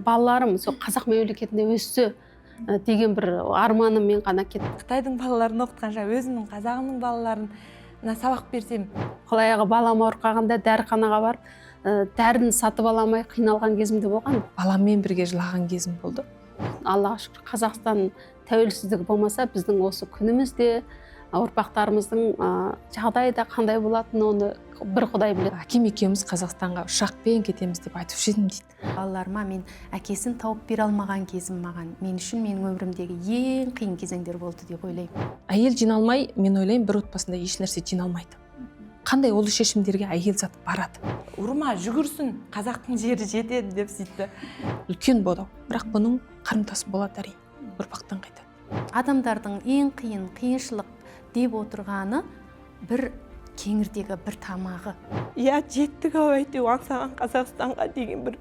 балаларым сол қазақ мемлекетінде өссе деген бір арманыммен ғана кеттім. Қытайдың балаларын оқытқанша өзімнің қазағымның балаларына сабақ берсем. Қалаяғы балам ауырып қалғанда дәріханаға барып, дәріні сатып аламай қиналған кезімде болған. Баламмен бірге жылаған кезім болды. Аллаға шүкір, Қазақстан тәуелсіздігі болмаса, біздің осы күнімізде ұрпақтарымыздың жағдайы да қандай болатынын оны бір Құдай біледі. Әкем екеуміз Қазақстанға ұшақпен кетеміз деп айтушы едім дейді. Балаларыма мен әкесін тауып бере алмаған кезім маған, мен үшін менің өмірімдегі ең қиын кезеңдер болды деп ойлаймын. Әйел жиналмай, мен ойлаймын, бір отбасында еш нәрсе жиналмайды. Қандай олы шешімдерге әйел заты барады. Ұрма, жүгірсін, қазақтың жері жетеді деп сөйтті. Үлкен бодау, бірақ бұның қарымтасы болады әрине, ұрпақтан қайтады. Адамдардың ең қиыншылық деп отырғаны бір кеңірдегі бір тамағы. Иә, жеттік-ау әйтеу аңсаған Қазақстанға деген бір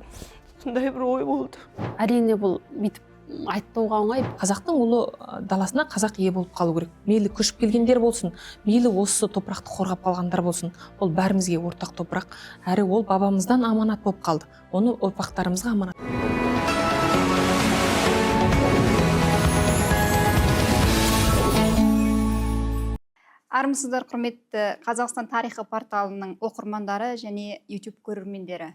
сондай бір ой болды. Әрине бұл бүйтіп айтуға оңай. Қазақтың ұлы даласына қазақ ие болып қалу керек. Мейлі көшіп келгендер болсын, мейлі осы топырақты қорғап қалғандар болсын. Ол бәрімізге ортақ топырақ, әрі ол бабамыздан аманат болып қалды. Оны ұрпақтарымызға аманат. Армысыздар, құрметті Қазақстан тарихы порталының оқырмандары және YouTube көрермендері.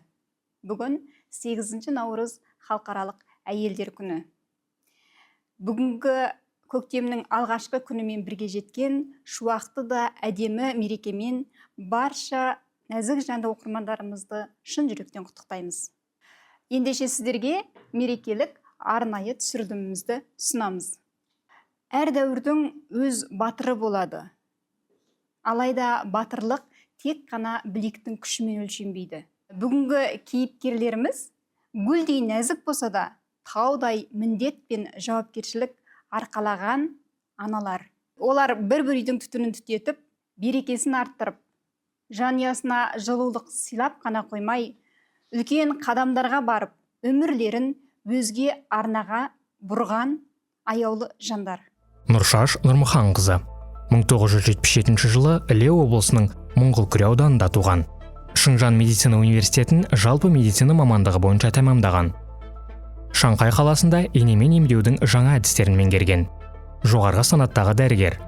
Бүгін 8 наурыз халықаралық әйелдер күні. Бүгінгі көктемнің алғашқы күнімен бірге жеткен шуақты да әдемі мерекемен барша нәзік жанды оқырмандарымызды шын жүректен құттықтаймыз. Ендеше сіздерге мерекелік арнайы түсірілімімізді ұсынамыз. Әр дәуірдің өз батыры болады. Алайда батырлық тек қана білектің күшімен өлшенбейді. Бүгінгі кейіпкерлеріміз гүлдей нәзік болса да, таудай міндет пен жауапкершілік арқалаған аналар. Олар бір-бір үйдің түтінін түтетіп, берекесін арттырып, жанұясына жылулық сыйлап қана қоймай, үлкен қадамдарға барып, өмірлерін өзге арнаға бұрған аяулы жандар. Нұршаш Нұрмұханқызы 1977 жылы Іле облысының Моңғылкүре ауданында туған. Шыңжаң медицина университетін жалпы медицина мамандығы бойынша тәмамдаған. Шанхай қаласында инемен емдеудің жаңа әдістерін меңгерген. Жоғарғы санаттағы дәрігер.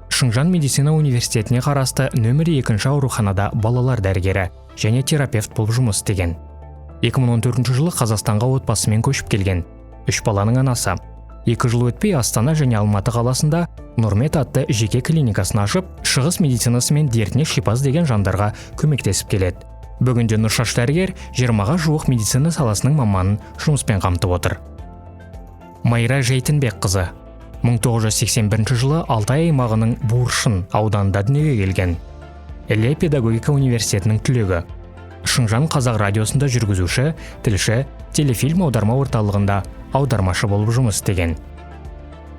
Шыңжаң медицина университетіне қарасты нөмір 2 ауруханада балалар дәрігері және терапевт болып жұмыс істеген. 2014 жылы Қазақстанға отбасымен көшіп келген. 3 баланың анасы. 2 жыл өтпей Астана және Алматы қаласында Нұрмет атты жеке клиникасын ашып, шығыс медицинасы мен дертіне шипа іздеген жандарға көмектесіп келеді. Бүгінде Нұршаш дәрігер 20-ға жуық медицина саласының маманын жұмыспен қамтып отыр. Майра Жейтінбекқызы 1981 жылы Алтай аймағының Буыршын ауданында дүниеге келген. Іле педагогика университетінің түлегі. Шыңжаң қазақ радиосында жүргізуші, тілші, телефильм аударма орталығында аудармашы болып жұмыс істеген.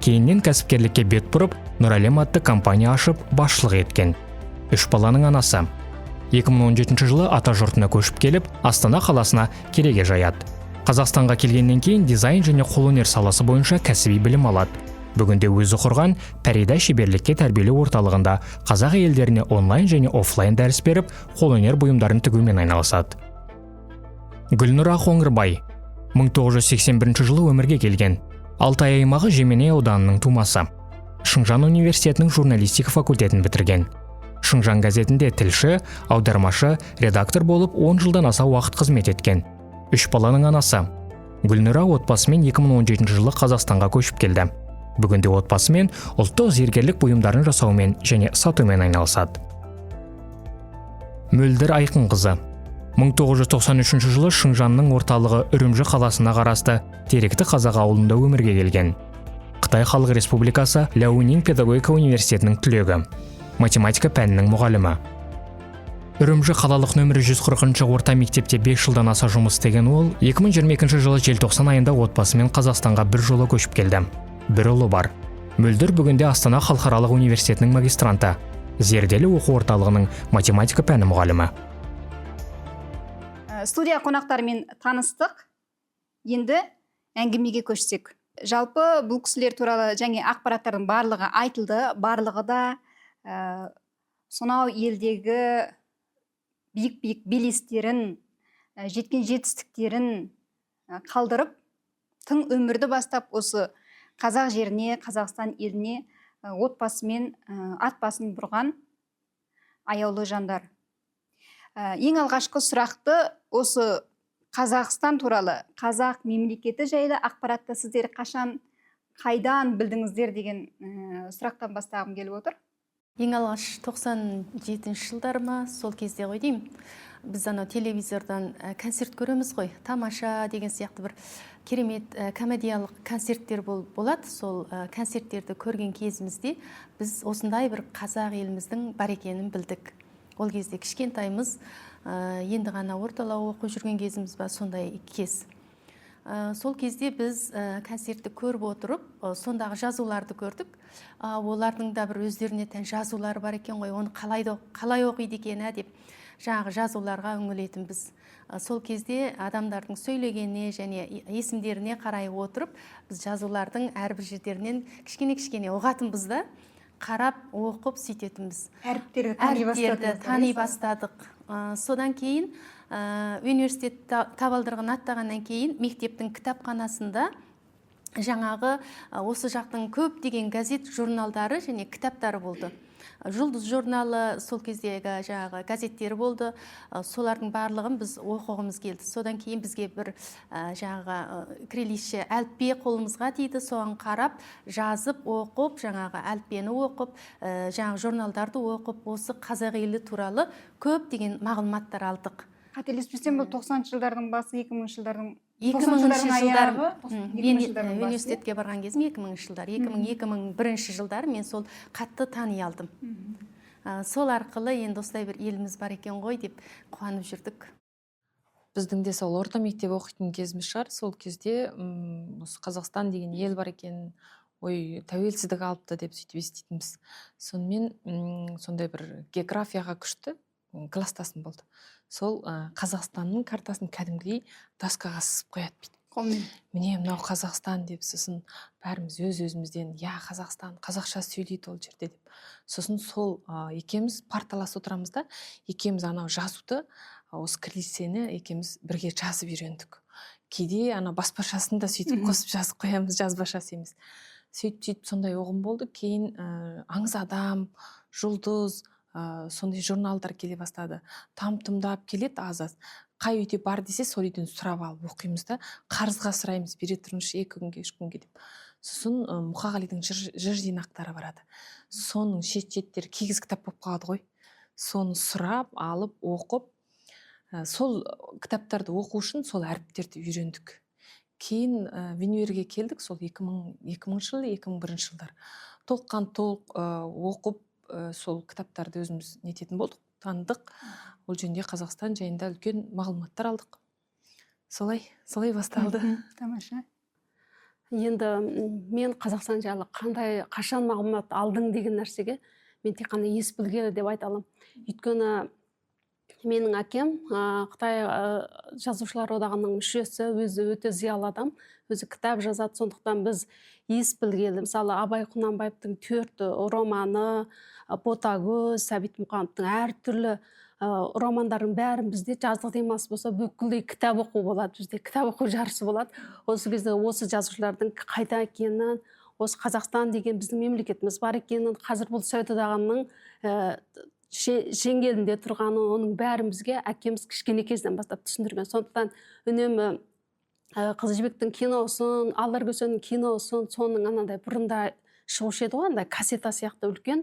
Кейіннен кәсіпкерлікке бет бұрып, Нұрәлем атты компания ашып, басшылық еткен. 3 баланың анасы. 2017 жылы ата жұртына көшіп келіп, Астана қаласына кереге жаяды. Қазақстанға келгеннен кейін дизайн және қолөнер саласы бойынша кәсіби білім алады. Бүгінде өзі құрған Пәрида шеберлікке тәрбиелеу орталығында қазақ әйелдеріне онлайн және офлайн дәріс беріп, қолөнер бұйымдарын тігумен айналысады. Гүлнұра Қоңырбай 1981 жылы өмірге келген. Алтай аймағы Жеменей ауданының тумасы. Шыңжаң университетінің журналистика факультетін бітірген. Шыңжаң газетінде тілші, аудармашы, редактор болып 10 жылдан аса уақыт қызмет еткен. 3 баланың анасы. Гүлнұра отбасымен 2017 жылы Қазақстанға көшіп келді. Бүгінде отбасымен ұлттық зергерлік бұйымдарын жасаумен және сатумен айналысады. Мөлдір Айқынқызы 1993 жылы Шыңжаңның орталығы Үрімжі қаласына қарасты Теректі қазақ ауылында өмірге келген. Қытай Халық Республикасы Ляонин педагогика университетінің түлегі. Математика пәнінің мұғалімі. Үрімжі қалалық нөмірі 140 орта мектепте 5 жылдан аса жұмыс істеген ол, 2022 жылы желтоқсан айында отбасымен Қазақстанға бір жолы көшіп келді. Бір ұлы бар. Мөлдір бүгінде Астана халықаралық университетінің магистранты, зерделі оқу орталығының математика пәні мұғалімі. Студия қонақтарымен таныстық. Енді әңгімеге көшсек. Жалпы бұл кісілер туралы және ақпараттардың барлығы айтылды, барлығы да сонау елдегі биік белестерін, жеткен жетістіктерін қалдырып тың өмірді бастап осы қазақ жеріне, Қазақстан еліне отбасымен ат басын бұрған аяулы жандар. Ең алғашқы сұрақты осы Қазақстан туралы, қазақ мемлекеті жайлы ақпаратты сіздер қашан, қайдан білдіңіздер деген сұрақтан бастағым келіп отыр. Ең алғаш 97 жылдар ма, сол кезде ғой деймін. Біз анау телевизордан концерт көреміз ғой, тамаша деген сияқты бір керемет комедиялық концерттер болады. Сол концерттерді көрген кезімізде біз осындай бір қазақ еліміздің бар екенін білдік. Ол кезде кішкентаймыз, енді ғана орталау оқып жүрген кезіміз ба, сондай кез. Сол кезде біз концертті көріп отырып, сондағы жазуларды көрдік. Олардың да бір өздеріне тән жазулары бар екен ғой, оны қалай оқиды екен деп жаңағы жазуларға үңілетінбіз. Сол кезде адамдардың сөйлегеніне және есімдеріне қарай отырып, біз жазулардың әрбір жердерінен кішкене ұғатынбыз да, қарап, оқып сөйтетінбіз. Әріптерді тани бастадық. Содан кейін университет табалдырығын аттағаннан кейін мектептің кітапханасында жаңағы осы жақтың көптеген газет журналдары және кітаптары болды. Жұлдыз журналы, сол кездегі жаңағы газеттері болды. Солардың барлығын біз оқығымыз келді. Содан кейін бізге бір жаңағы кириллише әліппе қолымызға тиді. Соған қарап, жазып, оқып, жаңағы әліппені оқып, жаңағы журналдарды оқып, осы қазақ елі туралы көптеген мағлұматтар алдық. Қателеспесем, бұл 90 жылдардың басы, 2000 жылдардың 2000 жылдар. Мен университетке барған кезім 2000 жылдар. 2001 жылдар мен сол қатты тани алдым. Сол арқылы енді осылай бір еліміз бар екен ғой деп қуанып жүрдік. Біздің де сол орта мектеп оқитын кезіміз шығар. Сол кезде осы Қазақстан деген ел бар екен, ой, тәуелсіздік алыпты деп сөйтіп еститінбіз. Сонымен сондай бір географияға күшті класстасым болды. Сол Қазақстанның картасын кәдімгідей доскаға сызып қояды дейді. Міне мынау Қазақстан деп, сосын бәріміз өз-өзімізден, я Қазақстан, қазақша сөйлейді ол жерде деп. Сосын сол екеуміз парталас отырамыз да, екеуміз анау жазуды, осы кириллицаны екеуміз бірге жазып үйрендік. Кейде баспашасын да сөйтіп қосып жазып қоямыз, жазбашасы емес. Сөйтіп сондай оғым болды. Кейін аңыз адам, жұлдыз, сондай журналдар келе бастады. Там-тұмдап келеді аз-аз. Қай үйде бар десе, сол үйден сұрап алып оқимыз да, қарызға сұраймыз, бере тұрыңызшы 2 күнге, 3 күнге деп. Сосын Мұқағалидың жыр жинақтары барады. Соның шет-шеттері кигіз кітап болып қалады ғой. Соны сұрап, алып, оқып, сол кітаптарды оқу үшін сол әріптерді үйрендік. Кейін универге келдік, сол 2000 жылы, 2001 жылдар. Толық оқып, сол кітаптарды өзіміз нететін болдық, таныдық. Ол жөнінде Қазақстан жайында үлкен мағлұматтар алдық. Солай басталды. Тамаша. Енді мен Қазақстан жайлы қашан мағлұмат алдың деген нәрсеге мен тек қана ес білгелі деп айта аламын. Өйткені менің әкем Қытай жазушылар одағының мүшесі, өзі өте зиялы адам, өзі кітап жазады. Сондықтан біз ес білгелі, мысалы Абай Құнанбаевтың 4 романы, Ботагөз, Сәбит Мұқановтың әртүрлі романдардың бәрін бізде жаздық демалыс болса, бүкілдей кітап оқу болады, бізде кітап оқу жарысы болады. Осы кезде осы жазушылардың қайда екенін, осы Қазақстан деген біздің мемлекетіміз бар екенін, қазір бұл Совет одағының шеңгелінде тұрғанын, оның бәрін бізге әкеміз кішкене кезден бастап түсіндірген. Сондықтан үнемі Қыз жібектің киносын, Алдар Көсенің киносын, соның анандай бұрында шығушы еді ғой, андай кассета сияқты үлкен,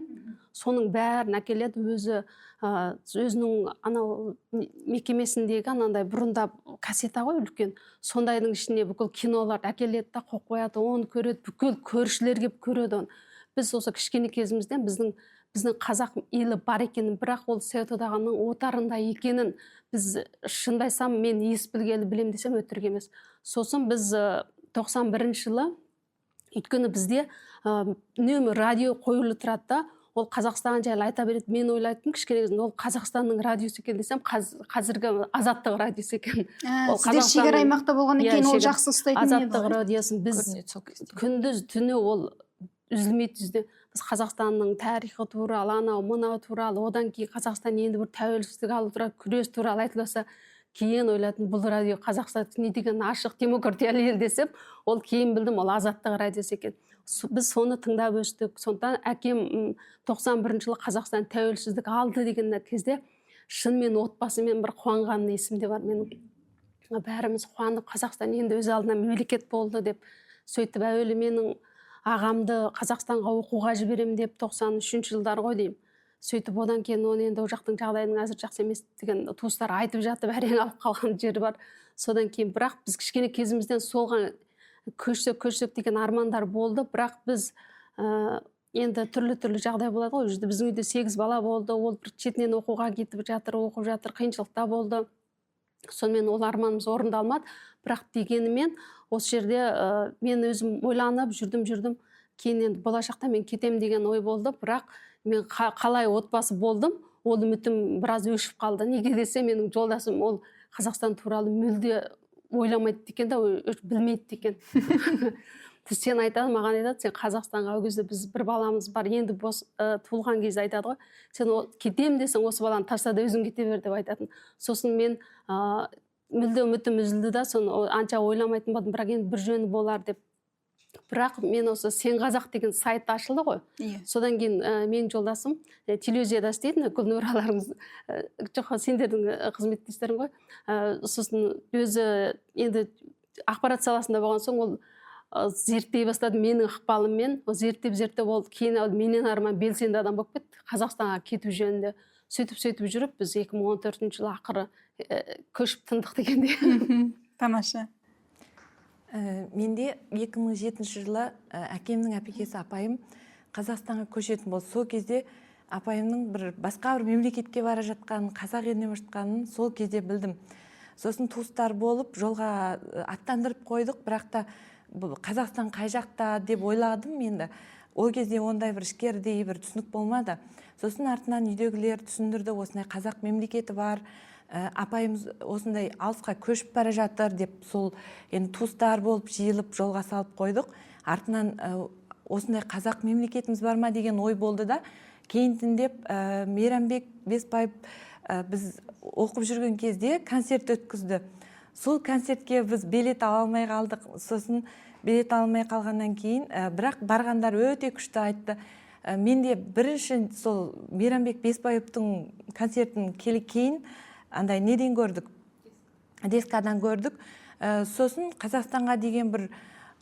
соның бәрін әкеледі, өзінің анау мекемесіндегі анандай бұрында кассета ғой үлкен, сондайдың ішіне бүкіл кинолар әкеледі да қойып қояды, оны көреді, бүкіл көршілер келіп көреді оны. Біз осы кішкене кезімізден біздің қазақ елі бар екенін, бірақ ол Совет одағының отарында екенін біз шындайсам, мен ес білгелі білем десем өтірік емес. Сосын біз 91 жылы, өйткені бізде үнемі радио қойылып тұрады да, ол Қазақстан жайлы айта береді. Мен ойлайтын кішкене кезімде ол Қазақстанның радиосы екен десем, қазіргі Азаттық радиосы екен. Сіздер шекара аймақта болғаннан кейін ол жақсы ұстайтын еді. Азаттық радиосын біз күндіз түні ол үзілмейді. Біз Қазақстанның тарихы туралы, анау мынау туралы, одан кейін Қазақстан енді бір тәуелсіздік алу туралы, күрес туралы айтылса, кейін ойладым, бұл радио Қазақстан не деген ашық демократиялы ел десем, ол кейін білдім, ол азаттық радиосы екен. Біз соны тыңдап өстік. Сондықтан әкем 91 жылы Қазақстан тәуелсіздік алды деген кезде шынымен отбасымен бір қуанған есімде бар менің. Бәріміз қуанып, Қазақстан енді өз алдына мемлекет болды деп. Сөйтіп әуелі менің ағамды Қазақстанға оқуға жіберем деп 93 жылдар ғой деймін. Сөйтіп одан кейін оны енді ол жақтың жағдайының әзір жақсы емес деген туыстар айтып жатып әрең алып қалған жері бар. Содан кейін бірақ біз кішкене кезімізден солған көшсек деген армандар болды. Бірақ біз енді түрлі жағдай болады ғой. Біздің үйде 8 бала болды. Ол бір шетінен оқуға кетіп жатыр, оқып жатыр, қиыншылықта болды. Сонымен ол арманымыз орындалмады. Бірақ дегенімен осы жерде мен өзім ойланып жүрдім. Кейін енді болашақта мен кетем деген ой болды. Бірақ мен қалай отбасы болдым, ол үмітім біраз өшіп қалды. Неге десе, менің жолдасым ол Қазақстан туралы мүлде ойламайды екен да, білмейді екен. Сен айтады, маған айтады, сен Қазақстанға ол кезде біз бір баламыз бар, енді туылған кезде айтады ғой, сен кетем десең осы баланы таста да өзің кете бер деп айтатын. Сосын мен мүлде үмітім үзілді да, соны анша ойламайтын болдым, бірақ енді бір жөні болар деп. Бірақ мен осы Сен Қазақ деген сайт ашылды ғой. Содан кейін менің жолдасым телевизияда істейтін, Гүлнұраларыңыз жоқ, сендердің қызметтестерің ғой. Сосын өзі енді ақпарат саласында болған соң ол зерттей бастады менің ықпалыммен. Ол зерттеп ол кейін менен арман белсенді адам болып кетті, Қазақстанға кету жөнінде. Сөйтіп жүріп біз 2014 жылы ақыры көшіп тындық дегенде. Тамаша. Менде 2007 жылы әкемнің әпекесі апайым Қазақстанға көшетін болды. Сол кезде апайымның басқа бір мемлекетке бара жатқанын, қазақ еліне бара жатқанын сол кезде білдім. Сосын туыстар болып жолға аттандырып қойдық, бірақ та Қазақстан қай жақта деп ойладым енді. Ол кезде ондай бір ішкердей бір түсінік болмады. Сосын артынан үйдегілер түсіндірді, осындай қазақ мемлекеті бар, апайымыз осындай алысқа көшіп бара жатыр деп, сол енді туыстар болып жиылып жолға салып қойдық. Артынан осындай қазақ мемлекетіміз бар ма деген ой болды да, кейін тіндеп Мейрамбек Беспаев біз оқып жүрген кезде концерт өткізді. Сол концертке біз билет ала алмай қалдық. Сосын билет алмай қалғаннан кейін, бірақ барғандар өте күшті айтты. Менде бірінші сол Мейрамбек Беспаевтың концертін кейін андай неден көрдік, дискадан көрдік. Сосын Қазақстанға деген бір,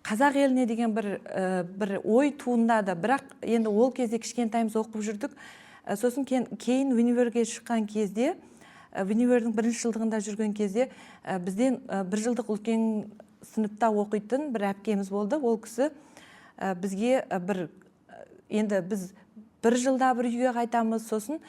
қазақ еліне деген бір ой туындады. Бірақ енді ол кезде кішкентайымыз оқып жүрдік. Сосын кейін универге шыққан кезде, универдің бірінші жылдығында жүрген кезде, бізден бір жылдық үлкен сыныпта оқитын бір әпкеміз болды. Ол кісі бізге енді біз бір жылда бір үйге қайтамыз. Сосын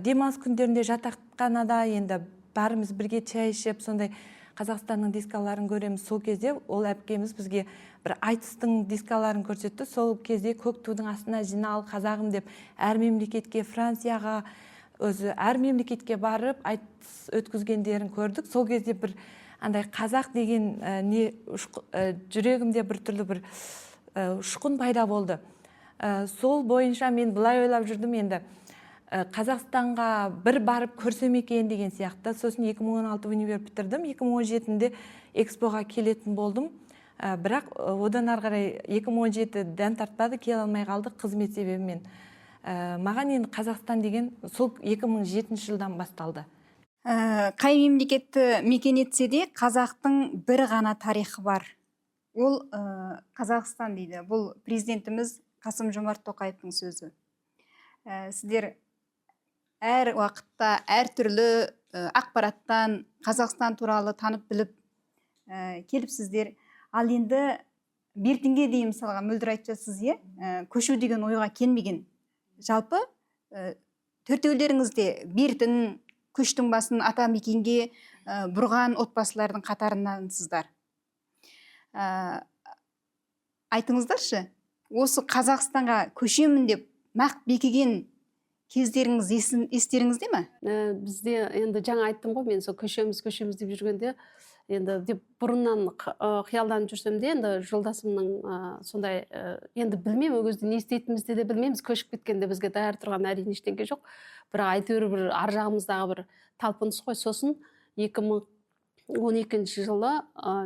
демалыс күндерінде жатақханада енді бәріміз бірге чай ішіп, сондай Қазақстанның дискаларын көреміз. Сол кезде ол әпкеміз бізге бір айтыстың дискаларын көрсетті. Сол кезде көк тудың астына жинал қазағым деп әр мемлекетке, Францияға, өзі әр мемлекетке барып айтыс өткізгендерін көрдік. Сол кезде бір андай қазақ деген жүрегімде бір түрлі бір ұшқын пайда болды. Сол бойынша мен былай ойлап жүрдім, енді Қазақстанға бір барып көрсем екен деген сияқты. Сосын 2016 универ бітірдім. 2017-де экспоға келетін болдым. Бірақ одан ары қарай 2017 дән тартпады, келе алмай қалдық қызмет себебімен. Маған енді Қазақстан деген сол 2007 жылдан басталды. Қай мемлекетті мекен етсе де қазақтың бір ғана тарихы бар. Ол Қазақстан дейді. Бұл президентіміз Қасым-Жомарт Тоқаевтың сөзі. Сіздер әр уақытта әр түрлі ақпараттан Қазақстан туралы танып біліп келіпсіздер. Ал енді бертінге дейін мысалға мөлдір айтып жатсыз, көшу деген ойға келмеген. Жалпы төртеулеріңізде бертін көштің басын ата мекенге бұрған отбасылардың қатарындансыздар. Айтыңыздаршы, осы Қазақстанға көшемін деп нақ бекіген кездеріңіз естеріңізде ме? Бізде енді жаңа айттым ғой, мен сол көшеміз деп жүргенде, енді деп бұрыннан қиялданып жүрсем де, енді жолдасымның сондай, енді білмеймін, ол кезде не істейтінімізді де білмейміз, көшіп кеткенде бізге даяр тұрған әрине ештеңе жоқ. Бірақ әйтеуір бір ар жағымыздағы бір талпыныс қой. Сосын 12 жылы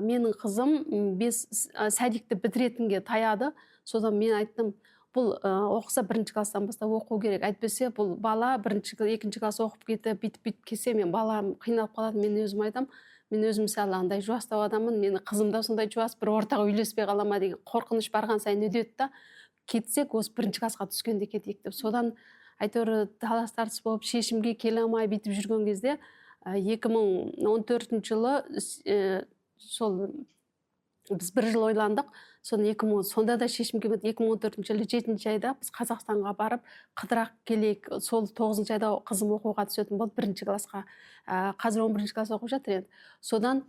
менің қызым 5 садикті бітіретінге таяды. Содан мен айттым, бұл оқыса 1 класстан бастап оқу керек. Әйтпесе бұл бала 2 класс оқып кетіп, бүйтіп келсе, мен балам қиналып қалады. Мен өзім айтам, мен өзім сәл андай жуастау адаммын. Менің қызым да сондай жуас, бір ортаға үйлеспей қала ма деген қорқыныш барған сайын үдеді да. Кетсек, осы 1 классқа түскенде кетейік деп. Содан әйтеуір талас тартыс болып шешімге келе алмай бүйтіп жүрген кезде 2014 жылы сол біз 1 жыл ойландық. Сонда да шешімге 2014 жылы 7 айда біз Қазақстанға барып қыдырақ келейік. Сол 9 айда қызым оқуға түсетін болды 1 классқа. Қазір 11 класс оқып жатыр енді. Содан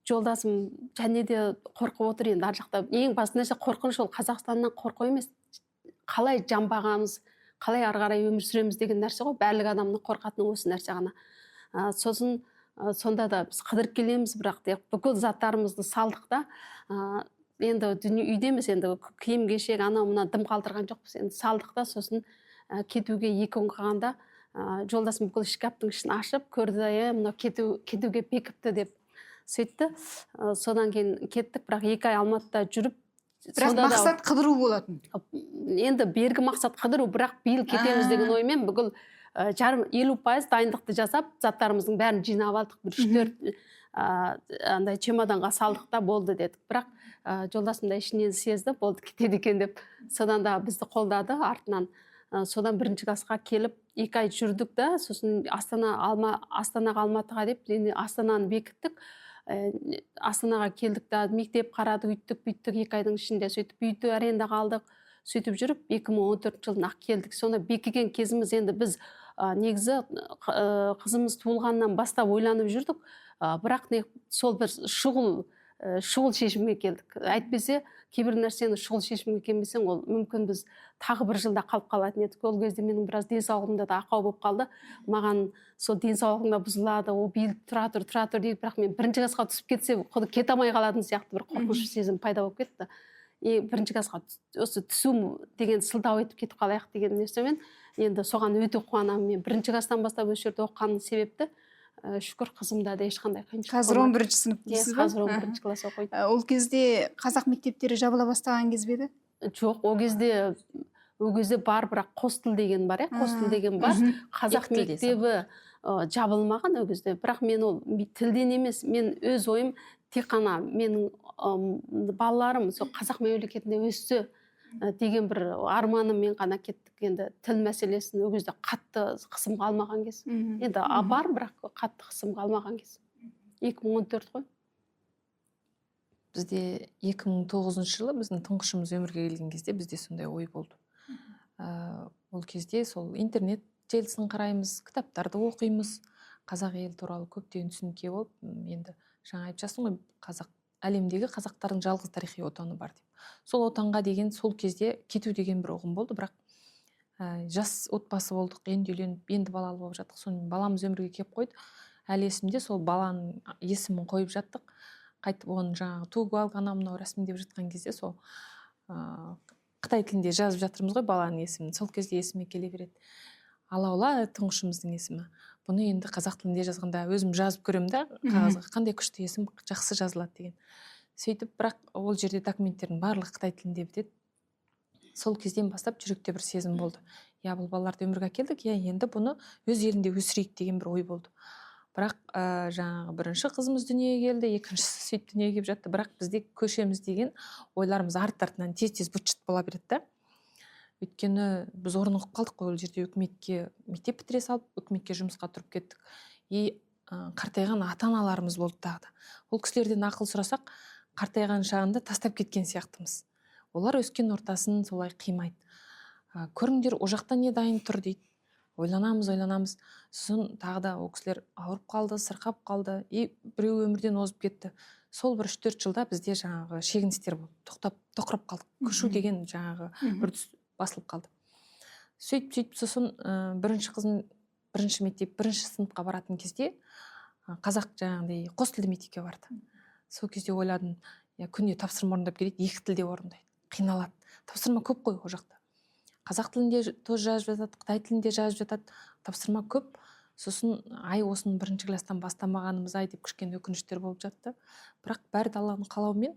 жолдасым және де қорқып отыр енді. Ар жақта ең басты нәрсе қорқыныш, ол Қазақстаннан қорқу емес. Қалай жан бағамыз, қалай ары қарай өмір сүреміз деген нәрсе ғой. Барлық адамның қорқатыны осы нәрсе ғана. Сосын сонда да біз қыдырып келеміз, бірақ бүкіл заттарымызды салдық та. Енді үйдеміз, енді киім кешек анау мына дым қалдырған жоқпыз. Енді салдық та, сосын кетуге 2 күн қалғанда жолдасым бүкіл шкаптың ішін ашып көрді, мына кетуге бекіпті деп сөйтті. Содан кейін кеттік, бірақ 2 ай Алматыда жүріп. Бірақ мақсат қыдыру болатын. Енді бергі мақсат қыдыру, бірақ биыл кетеміз деген оймен бүкіл 50% дайындықты жасап, заттарымыздың бәрін жинап алдық. 3-4 андай чемоданға салдық та болды дедік. Бірақ жолдасым да ішінен сезді, болды кетеді екен деп. Содан да бізді қолдады артынан. Содан 1 классқа келіп 2 ай жүрдік та, сосын Астанаға Алматыға деп, Астананы бекіттік. Астанаға келдік та, мектеп қарадық, үйттік, бүйттік 2 айдың ішінде. Сөйтіп үйді аренда қалдық. Сөйтіп жүріп 2014 жылына келдік. Сонда бекіген кезіміз, енді біз негізі қызымыз туылғаннан бастап ойланып жүрдік. Бірақ сол бір шұғыл шешімге келдік. Әйтпесе, кейбір нәрсені шұғыл шешімге келмесең, ол мүмкін біз тағы 1 жылда қалып қалатын едік. Ол кезде менің біраз денсаулығымда да ақау болып қалды. Маған сол денсаулығымда бұзылады, ол биліп тұра тұр дейді. Бірақ мен 1 классқа түсіп кетсе, кете алмай қалатын сияқты бір қорқыныш сезім пайда болып кетті. 1 классқа осы түсу деген сылтау етіп кетіп қалайық деген нәрсемен енді соған өте қуанамын. Мен 1 класстан бастап осы жерде оқығаным себепті шүкір қызымда да ешқандай қиыншылық. Қазір 11 сынып дейсіз ба? Қазір 11 класс оқиды. Ол кезде қазақ мектептері жабыла бастаған кез бе еді? Жоқ, ол кезде бар, бірақ қос тіл деген бар, қос тіл деген бар. Қазақ мектебі жабылмаған ол кезде. Бірақ мен ол тілден емес, мен өз ойым тек қана менің балаларым сол қазақ мемлекетінде өссе деген бір арманыммен ғана кеттік. Енді тіл мәселесін ол кезде қатты қысымға алмаған кез. Енді бар, бірақ қатты қысымға алмаған кез. 2014 қой. Бізде 2009 жылы біздің тұңғышымыз өмірге келген кезде бізде сондай ой болды. Ол кезде сол интернет желісін қараймыз, кітаптарды оқимыз, қазақ ел туралы көптеген түсінікке болып, енді жаңа айтып жатсың ғой, әлемдегі қазақтардың жалғыз тарихи отаны бар деп. Сол отанға деген сол кезде кету деген бір ұғым болды, бірақ жас отбасы болдық, енді үйленіп, енді балалы болып жаттық. Сонымен баламыз өмірге келіп қойды. Әлі есімде, сол баланың есімін қойып жаттық. Қайтып оны жаңағы туып алған мынау рәсімдеп жатқан кезде сол Қытай тілінде жазып жатырмыз ғой баланың есімін. Сол кезде есіме келе береді. Алаула тұңғышымыздың есімі. Бұны енді қазақ тілінде жазғанда өзім жазып көремін да, қағазға қандай күшті есім, жақсы жазылады деген. Сөйтіп, бірақ ол жерде документтердің барлығы Қытай тілінде бітеді. Сол кезден бастап жүректе бір сезім болды. Бұл балаларды өмірге келдік, енді бұны өз елінде өсірейік деген бір ой болды. Бірақ жаңағы бірінші қызымыз дүниеге келді, екіншісі сөйтіп дүниеге келіп жатты. Бірақ бізде көшеміз деген ойларымыз арт-артынан тез-тез быт-шыт бола береді да. Өйткені біз орнығып қалдық қой, ол жерде үкіметке мектеп бітіре салып, үкіметке жұмысқа тұрып кеттік. Қартайған ата-аналарымыз болды тағы да. Ол кісілерден ақыл сұрасақ, қартайған шағында тастап кеткен сияқтымыз. Олар өскен ортасын солай қимайды. Көріңдер, о жақта не дайын тұр дейді. Ойланамыз. Сосын тағы да ол кісілер ауырып қалды, сырқап қалды. Біреу өмірден озып кетті. Сол бір 3-4 жылда бізде жаңағы шегіністер болды. Тоқырап қалдық. Көшу деген жаңағы бір басылып қалды. Сөйтіп сосын бірінші қызым бірінші мектеп, бірінші сыныпқа баратын кезде қазақ жаңағыдай қос тілді мектепке барды. Сол кезде ойладым, күнде тапсырма орындап келеді, 2 тілде орындайды. Қиналады. Тапсырма көп қой о жақта. Қазақ тілінде тоже жазып жатады, Қытай тілінде жазып жатады. Тапсырма көп. сосын ай осыны 1-класстан бастамағанымыз ай деп кішкене өкініштер болып жатты. Бірақ бәрі де Алланың қалауымен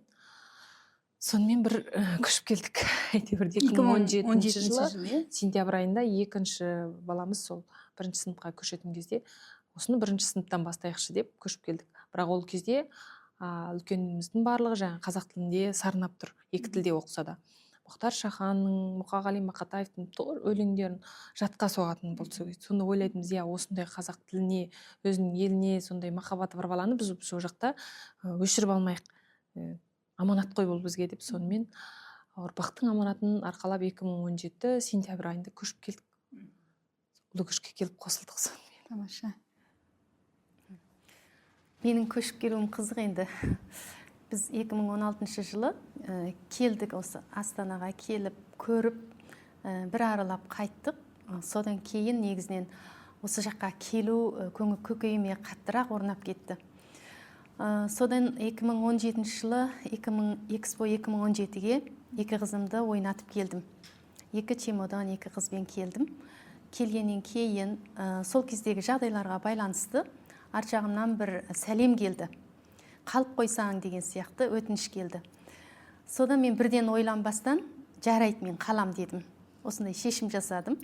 сонымен бір көшіп келдік. Әйтеуір 2017 жылы сентябрь айында екінші баламыз сол 1 сыныпқа көшетін кезде осыны 1 сыныптан бастайықшы деп көшіп келдік. Бірақ ол кезде үлкеніміздің барлығы жаңа қазақ тілінде сарнап тұр, екі тілде оқыса да. Мұхтар Шаханның, Мұқағали Мақатаевтың өлеңдерін жатқа соғатын болса, сонда ойлайтынбыз, осындай қазақ тіліне, өзінің еліне сондай махаббаты бар баланы біз сол жақта өшіріп алмайық. Аманат қой бұл бізге деп, сонымен ұрпақтың аманатын арқалап 2017 сентябрь айында көшіп келдік. Ұлы көшке келіп қосылдық сонымен. Тамаша. Менің көшіп келуім қызық енді. Біз 2016 жылы келдік, осы Астанаға келіп, көріп, бір аралап қайттық. Содан кейін негізінен осы жаққа келу көкейіме қаттырақ орнап кетті. Содан 2017 жылы Экспо 2017-ге екі қызымды ойнатып келдім. 2 чемодан 2 қызбен келдім. Келгеннен кейін сол кездегі жағдайларға байланысты арт жағымнан бір сәлем келді. Қалып қойсаң деген сияқты өтініш келді. Содан мен бірден ойланбастан жарайды мен қалам дедім. Осындай шешім жасадым.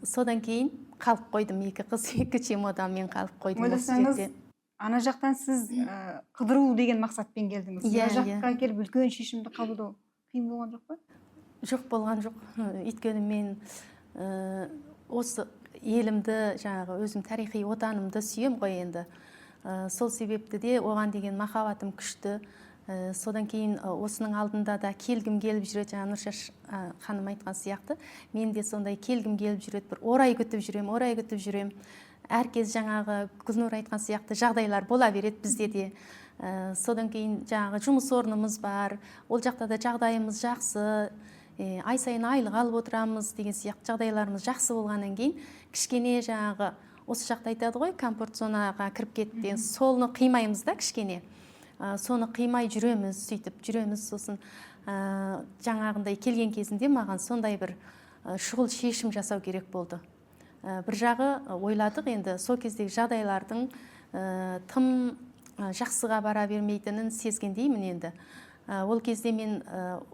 Содан кейін қалып қойдым, 2 қыз 2 чемоданмен қалып қойдым. Ойласаңыз, ана жақтан сіз қыдыру деген мақсатпен келдіңіз. Ана жаққа келіп үлкен шешімді қабылдау қиын болған жоқ па? Жоқ, болған жоқ. Өйткені мен осы елімді, жаңағы өзім тарихи отанымды сүйем ғой енді. Сол себепті де оған деген махаббатым күшті. Содан кейін осының алдында да келгім келіп жүреді, жаңа Нұршаш ханым айтқан сияқты. Мен де сондай келгім келіп жүреді, бір орай күтіп жүрем. Әркез жаңағы Гүлнұр айтқан сияқты жағдайлар бола береді бізде де. Содан кейін жаңағы жұмыс орнымыз бар, ол жақта да жағдайымыз жақсы, ай сайын айлық алып отырамыз деген сияқты жағдайларымыз жақсы болғаннан кейін кішкене жаңағы осы жақта айтады ғой, комфорт зонаға кіріп кетті. Соны қимаймыз да кішкене. Соны қимай жүреміз, сөйтіп жүреміз. Сосын жаңағындай келген кезінде маған сондай бір шұғыл шешім жасау керек болды. Бір жағы ойладық, енді сол кездегі жағдайлардың тым жақсыға бара бермейтінін сезгендеймін енді. Ол кезде мен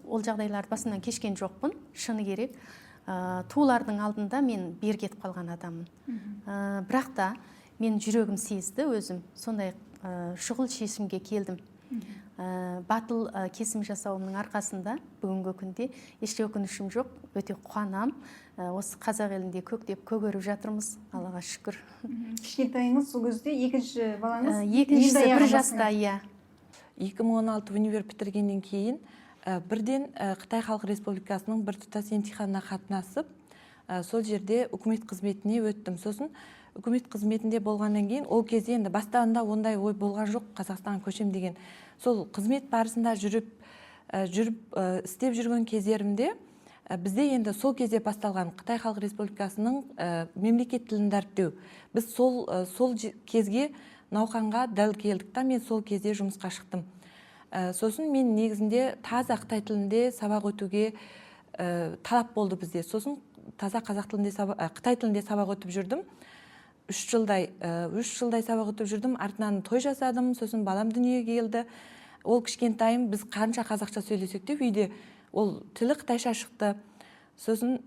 ол жағдайларды басымнан кешкен жоқпын, шыны керек. Туылардың алдында мен бер кетіп қалған адаммын. Бірақ та мен жүрегім сезді өзім, сондай шұғыл шешімге келдім. Батыл кесім жасауымның арқасында бүгінгі күнде еш өкінішім жоқ, өте қуанам. Осы қазақ елінде көктеп көгеріп жатырмыз, Аллаға шүкір. Кішкентайыңыз сол кезде екінші балаңыз? Екіншісі 1 жаста, иә. 2016 универ бітіргеннен кейін бірден Қытай Халық Республикасының біртұтас емтиханына қатынасып, сол жерде үкімет қызметіне өттім. Сосын үкімет қызметінде болғаннан кейін ол кезде енді бастауында ондай ой болған жоқ, Қазақстанға көшем деген. Сол қызмет барысында жүріп істеп жүрген кездерімде бізде енді сол кезде басталған Қытай Халық Республикасының мемлекет тілін дәріптеу. Біз сол кезге науқанға дәл келдік та, мен сол кезде жұмысқа шықтым. Сосын мен негізінде таза Қытай тілінде сабақ өтуге талап болды бізде. Сосын таза Қытай тілінде сабақ өтіп жүрдім. 3 жылдай сабақ өтіп жүрдім. Артынан той жасадым, сосын балам дүниеге келді. Ол кішкентайым, біз қанша қазақша сөйлесек те үйде ол тілі қытайша шықты. Сосын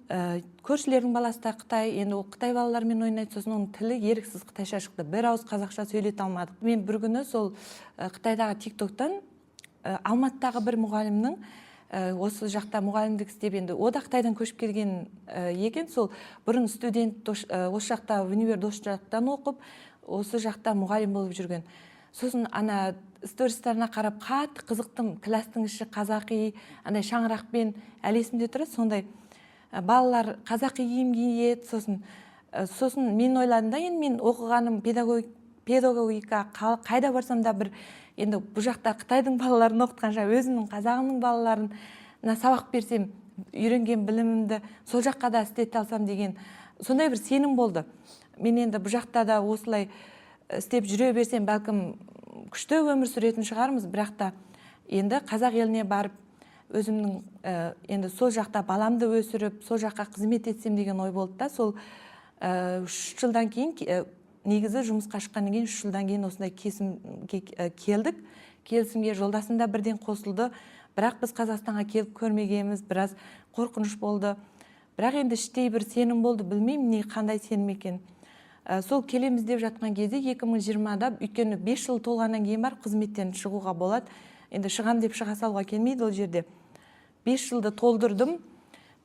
көршілердің баласы да Қытай, енді ол Қытай балалармен ойнайды, сосын оның тілі еріксіз қытайша шықты. Бір ауыз қазақша сөйлете алмадық. Мен бір күні сол Қытайдағы TikTok-тан Алматыдағы бір мұғалімнің осы жақта мұғалімдік істеп, енді о да Қытайдан көшіп келген екен. Сол бұрын студент осы жақта универ жақтан оқып, осы жақта мұғалім болып жүрген. Сосын ана стористарына қарап қатты қызықтым. Кластың іші қазақи, андай шаңырақпен әлі есімде тұрады, сондай балалар қазақи киім киеді. Сосын мен ойладым да, енді мен оқығаным педагогика қайда барсам да бір, енді бұл жақта Қытайдың балаларын оқытқанша өзімнің қазағымның балаларына сабақ берсем, үйренген білімімді сол жаққа да істете алсам деген сондай бір сенім болды. Мен енді бұл жақта да осылай істеп жүре берсем, бәлкім күшті өмір сүретін шығармыз, бірақ та енді қазақ еліне барып өзімнің енді сол жақта баламды өсіріп, сол жаққа қызмет етсем деген ой болды да, сол 3 жылдан кейін негізі жұмысқа шыққаннан кейін 3 жылдан кейін осындай келісімге келдік. Келісімге жолдасым да бірден қосылды. Бірақ біз Қазақстанға келіп көрмегенбіз, біраз қорқыныш болды. Бірақ енді іштей бір сенім болды, білмеймін не қандай сенім екен. Сол келеміз деп жатқан кезде 2020-да, өйткені 5 жыл толғаннан кейін бар қызметтен шығуға болады. Енді шығам деп шыға салуға келмейді ол жерде. 5 жылды толдырдым.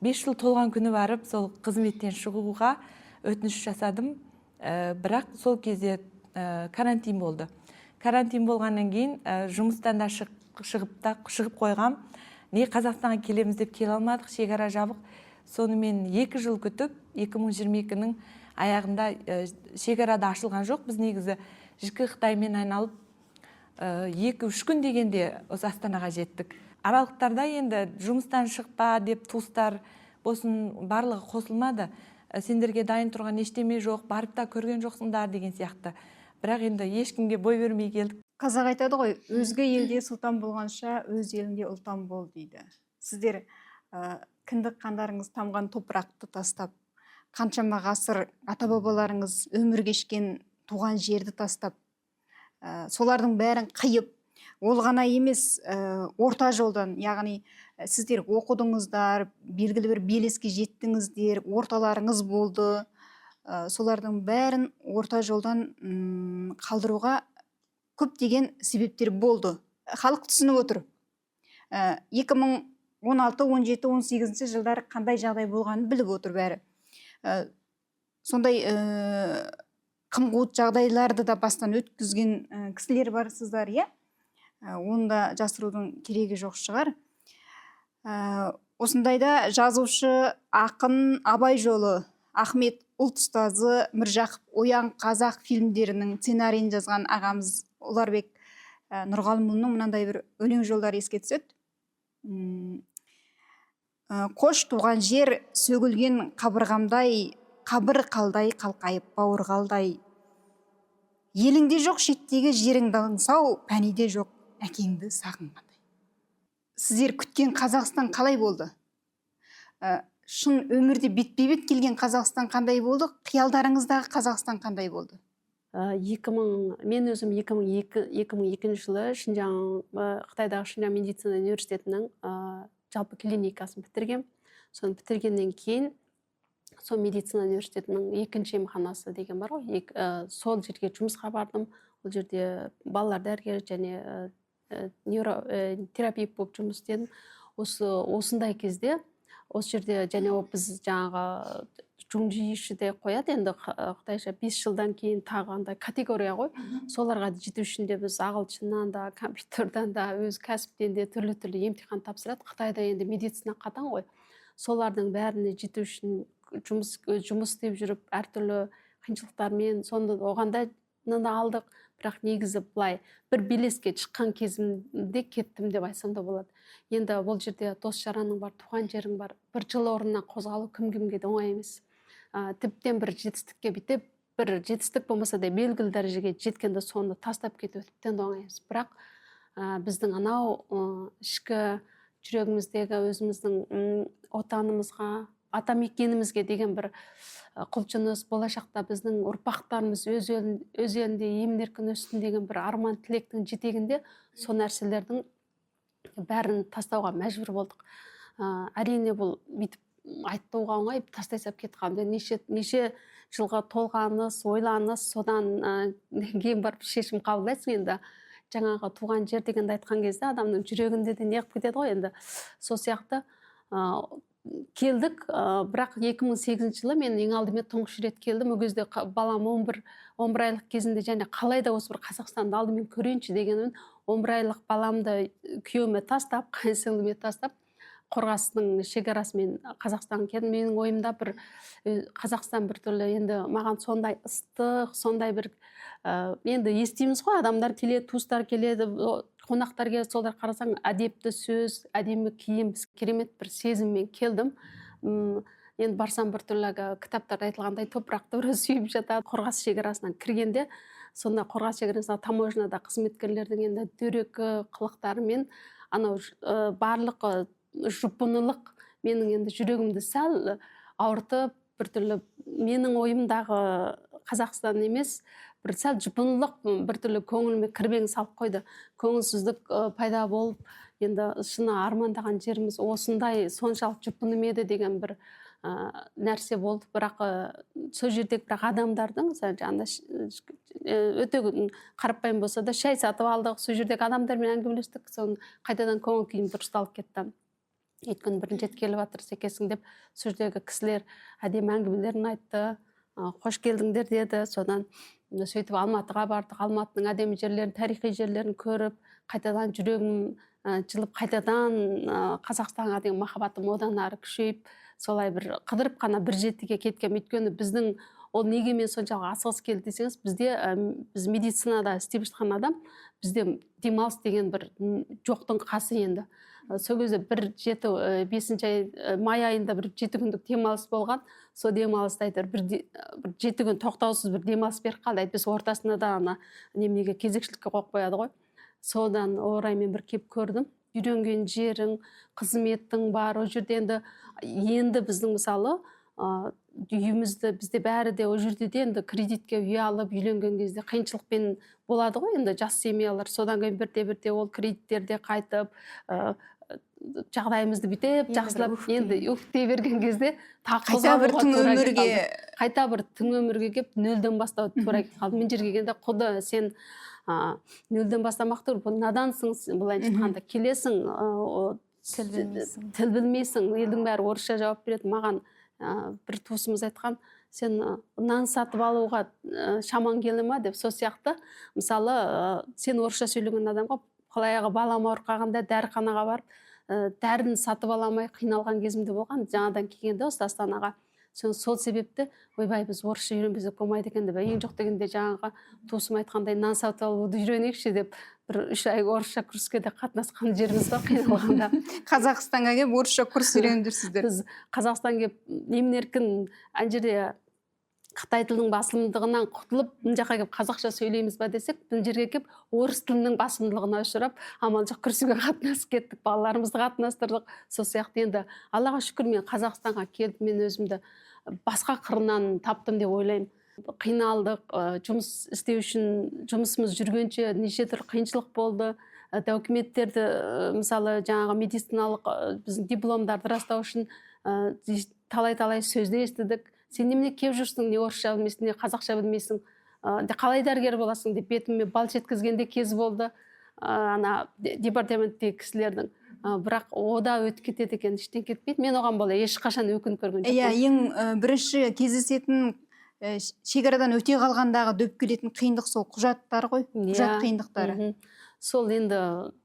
5 жыл толған күні барып, сол қызметтен шығуға өтініш жасадым. Бірақ сол кезде карантин болды. Карантин болғаннан кейін жұмыстан да шығып қойғам. Не Қазақстанға келеміз деп келе алмадық, шекара жабық. Сонымен 2 жыл күтіп, 2022-нің аяғында шекарада ашылған жоқ. Біз негізі ішкі Қытаймен айналып 2-3 күн дегенде осы Астанаға жеттік. Аралықтарда енді жұмыстан шықпа деп туыстар болсын барлығы қосылмады. Сендерге дайын тұрған ештеме жоқ, барып та көрген жоқсыңдар деген сияқты. Бірақ енді ешкімге бой бермей келдік. Қазақ айтады ғой, өзге елде сұлтан болғанша, өз еліңде ұлтан бол дейді. Сіздер кіндік қандарыңыз тамған топырақты тастап, қаншама ғасыр ата-бабаларыңыз өмір кешкен туған жерді тастап, солардың бәрін қиып, ол ғана емес, орта жолдан, яғни сіздер оқыдыңыздар, белгілі бір белеске жеттіңіздер, орталарыңыз болды. Солардың бәрін орта жолдан қалдыруға көптеген себептер болды. Халық түсініп отыр. 2016, 17, 18 жылдары қандай жағдай болғанын біліп отыр бәрі. Сондай қым-қуыт жағдайларды да бастан өткізген кісілер барсыздар, иә? Оны да жасырудың керегі жоқ шығар. Осындайда жазушы, ақын Абай жолы, Ахмет ұлт ұстазы Міржақып Оян қазақ фильмдерінің сценарийін жазған ағамыз Ұларбек Нұрғалымұлының мынандай бір өлең жолдары еске түседі. Қош туған жер сөгілген қабырғамдай, қабыр қалдай қалқайып бауыр қалдай. Еліңде жоқ шеттегі жеріңді аңсау, пәниде жоқ әкеңді сағынғандай. Сіздер күткен Қазақстан қалай болды? Шын өмірде бетпе-бет келген Қазақстан қандай болды? Қиялдарыңыздағы Қазақстан қандай болды? Мен өзім 2002 жылы Қытайдағы Шинжаң медицина университетінің жалпы клиникасын бітіргем. Соны бітіргеннен кейін сол медицина университетінің 2-ші емханасы деген бар ғой, сол жерге жұмысқа бардым. Ол жерде балалар дәрігері және нейротерапевт болып жұмыс істедім. Осындай кезде осы жерде және біз жаңағы жуңжиіші де қояды, енді Қытайша 5 жылдан кейін тағандай категория ғой. Соларға жету үшін де біз ағылшыннан да, компьютердан да, өз кәсіптен де түрлі емтихан тапсырады. Қытайда енді медицина қатаң ғой. Солардың бәріне жету үшін жұмыс істеп жүріп, әртүрлі қиыншылықтармен сонда оғанда алдық. Бірақ негізі былай бір белеске шыққан кезімде кеттім деп айтсам да болады. Енді бұл жерде дос жараның бар, туған жерің бар. Bir жыл орнынан қозғалу кімге де оңай емес. Тіптен бір жетістікке бүйтіп, бір жетістік болмаса да белгілі дәрежеге жеткенде соны тастап кету тіптен де оңай емес. Бірақ біздің анау ішкі жүрегіміздегі өзіміздің отанымызға, атамекенімізге деген бір құлшыныс, болашақта біздің ұрпақтарымыз өз елінде емін-еркін өссін деген бір арман тілектің жетегінде сол нәрселердің бәрін тастауға мәжбүр болдық. Әрине бұл бүйтіп айтуға оңай, тастай сап кетіп қалды. Неше жылға толғаныс, ойланыс, содан кейін барып шешім қабылдайсың. Енді жаңағы туған жер дегенді айтқан кезде адамның жүрегінде де неғып кетеді ғой. Енді сол сияқты келдік, бірақ 2008 жылы мен ең алдымен тұңғыш рет келдім. Ол кезде балам 11 айлық кезінде және қалай да осы бір Қазақстанды алдымен көрейінші дегенмен 11 айлық баламды күйеуіме тастап, қайынсіңліме тастап, Қорғасының шекарасымен Қазақстанға келдім. Менің ойымда бір Қазақстан біртүрлі енді маған сондай ыстық, сондай бір енді естиміз ғой, адамдар келеді, туыстар келеді, қонақтар келеді, солар қарасаң әдепті сөз, әдемі киім, керемет бір сезіммен келдім. Енді барсам біртүрлі кітаптарда айтылғандай топырақты бір сүйіп жатады. Қорғас шекарасынан кіргенде, сонда Қорғас шекарасына таможняда қызметкерлердің енді дөрекі қылықтарымен анау барлық жұпынылық менің енді жүрегімді сәл ауыртып, біртүрлі менің ойымдағы Қазақстан емес, бір сәл жұпынылық біртүрлі көңіліме кірбең салып қойды. Көңілсіздік пайда болып, енді шыны армандаған жеріміз осындай соншалық жұпыным еді деген бір нәрсе болды. Бірақ сол жердегі бірақ адамдардың өте қарапайым болса да шай сатып алдық, сол жердегі адамдармен әңгімелестік, соны қайтадан көңіл күйім дұрысталып кетті. Өйткені бірінші рет келіп жатыр екенсің деп, сол жердегі кісілер әдемі әңгімелерін айтты, қош келдіңдер деді. Содан сөйтіп Алматыға бардық, Алматының әдемі жерлерін, тарихи жерлерін көріп, қайтадан жүрегім жылып, қайтадан Қазақстанға деген махаббатым одан ары күшейіп, солай бір қыдырып қана бір жетіге кеткем. Өйткені біздің ол неге мен соншалық асығыс келді десеңіз, біз медицинада істеп жатқан адам, бізде демалыс деген бір жоқтың қасы енді. Сол кезде 5 май айында бір 7 күндік демалыс болған. Сол демалыста айтыр бір 7 күн тоқтаусыз бір демалыс беріп қалды. Әйтпесе ортасында да неменеге кезекшілікке қойып қояды ғой. Содан орай мен бір кеп көрдім. Үйренген жерің, қызметтің бар. О жерде енді біздің мысалы үйімізді, бізде бәрі де о жерде де енді кредитке үй алып үйленген кезде қиыншылықпен болады ғой, енді жас семьялар. Содан кейін бірте ол кредиттерде қайтып, жағдайымызды бүйтіп жақсылап, енді өктей берген кезде қайта бір тың өмірге кеп нөлден бастау тура қалды. Мен жерге келгенде құда сен нөлден бастамақ тұр, бұл надансың, былай айтқанда келесің, тіл білмейсің, елдің бәрі орысша жауап береді. Маған бір туысымыз айтқан, сен нан сатып алуға шаман келе ма деп. Сол сияқты мысалы сен орысша сөйлеген адамға қалаяғы балам ауырып қалғанда дәріханаға барып дәріні сатып аламай қиналған кезімде болған. Жаңадан келгенде осы Астанаға. Сол себепті ойбай біз орысша үйренбесек болмайды екен деп, ең жоқ дегенде жаңағы туысым айтқандай нан сатып алуды үйренейікші деп бір 3 ай орысша курске де қатынасқан жеріміз бар қиналғанда. Қазақстанға келіп орысша курс үйрендірсіздер. Біз Қазақстан келіп емін-еркін ана жерде Қытай тілінің басымдығынан құтылып, мына жаққа келіп қазақша сөйлейміз ба десек, мына жерге келіп орыс тілінің басымдылығына ұшырап, амал жоқ күрсіге қатынасып кеттік, балаларымызды қатынастырдық. Сол сияқты енді Аллаға шүкір мен Қазақстанға келіп, мен өзімді басқа қырынан таптым деп ойлаймын. Қиналдық, жұмыс істеу үшін жұмысымыз жүргенше неше түрлі қиыншылық болды. Документтерді, мысалы жаңағы медициналық біздің дипломдарды растау үшін талай сөзді естідік. Сен немене келіп жүрсің, не орысша білмейсің, не қазақша білмейсің, қалай дәрігер боласың деп бетіме бал жеткізгенде кез болды. Ана департаменттегі кісілердің. Бірақ ода өтіп кетеді екен, іштен кетпейді. Мен оған болай ешқашан өкініп көрген жоқпын. Иә, ең бірінші кездесетін шекарадан өте қалғандағы дөп келетін қиындық сол құжаттар ғой, құжат қиындықтары. Сол енді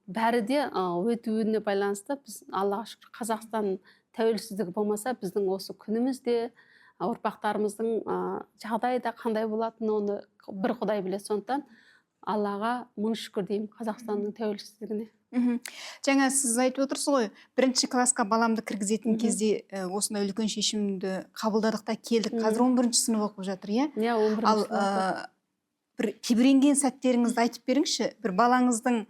бәрі де өтуіне байланысты. Біз Аллаға шүкір Қазақстан тәуелсіздігі болмаса, біздің осы күнімізде ұрпақтарымыздың жағдайы да қандай болатыны оны бір Құдай біледі. Сондықтан Аллаға мың шүкір деймін Қазақстанның тәуелсіздігіне. Жаңа сіз айтып отырсыз ғой, 1-ші классқа баламды кіргізетін кезде осындай үлкен шешімді қабылдадық та келдік. Қазір 11-ші сынып оқып жатыр, иә? Иә, 11-ші сынып. Ал бір тебіренген сәттеріңізді айтып беріңізші. Бір балаңыздың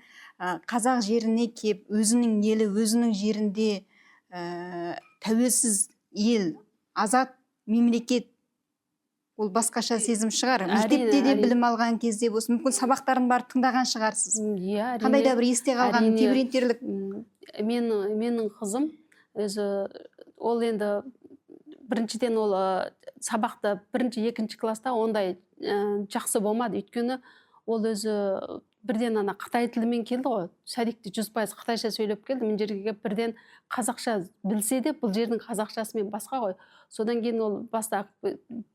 қазақ жеріне кеп, өзінің елі, өзінің жерінде тәуелсіз ел, азат мемлекет, ол басқаша сезім шығар. Мектепте де білім алған кезде болсын, мүмкін сабақтарын барып тыңдаған шығарсыз. Қандай да бір есте қалған тебірентерлік. Менің қызым өзі, ол енді біріншіден ол сабақты 1-2 класста ондай жақсы болмады. Өйткені ол өзі бірден Қытай тілімен келді ғой. Сәдикте 100% Қытайша сөйлеп келді. Мен жерге келіп бірден қазақша білсе де, бұл жердің қазақшасымен басқа ғой. Содан кейін ол баста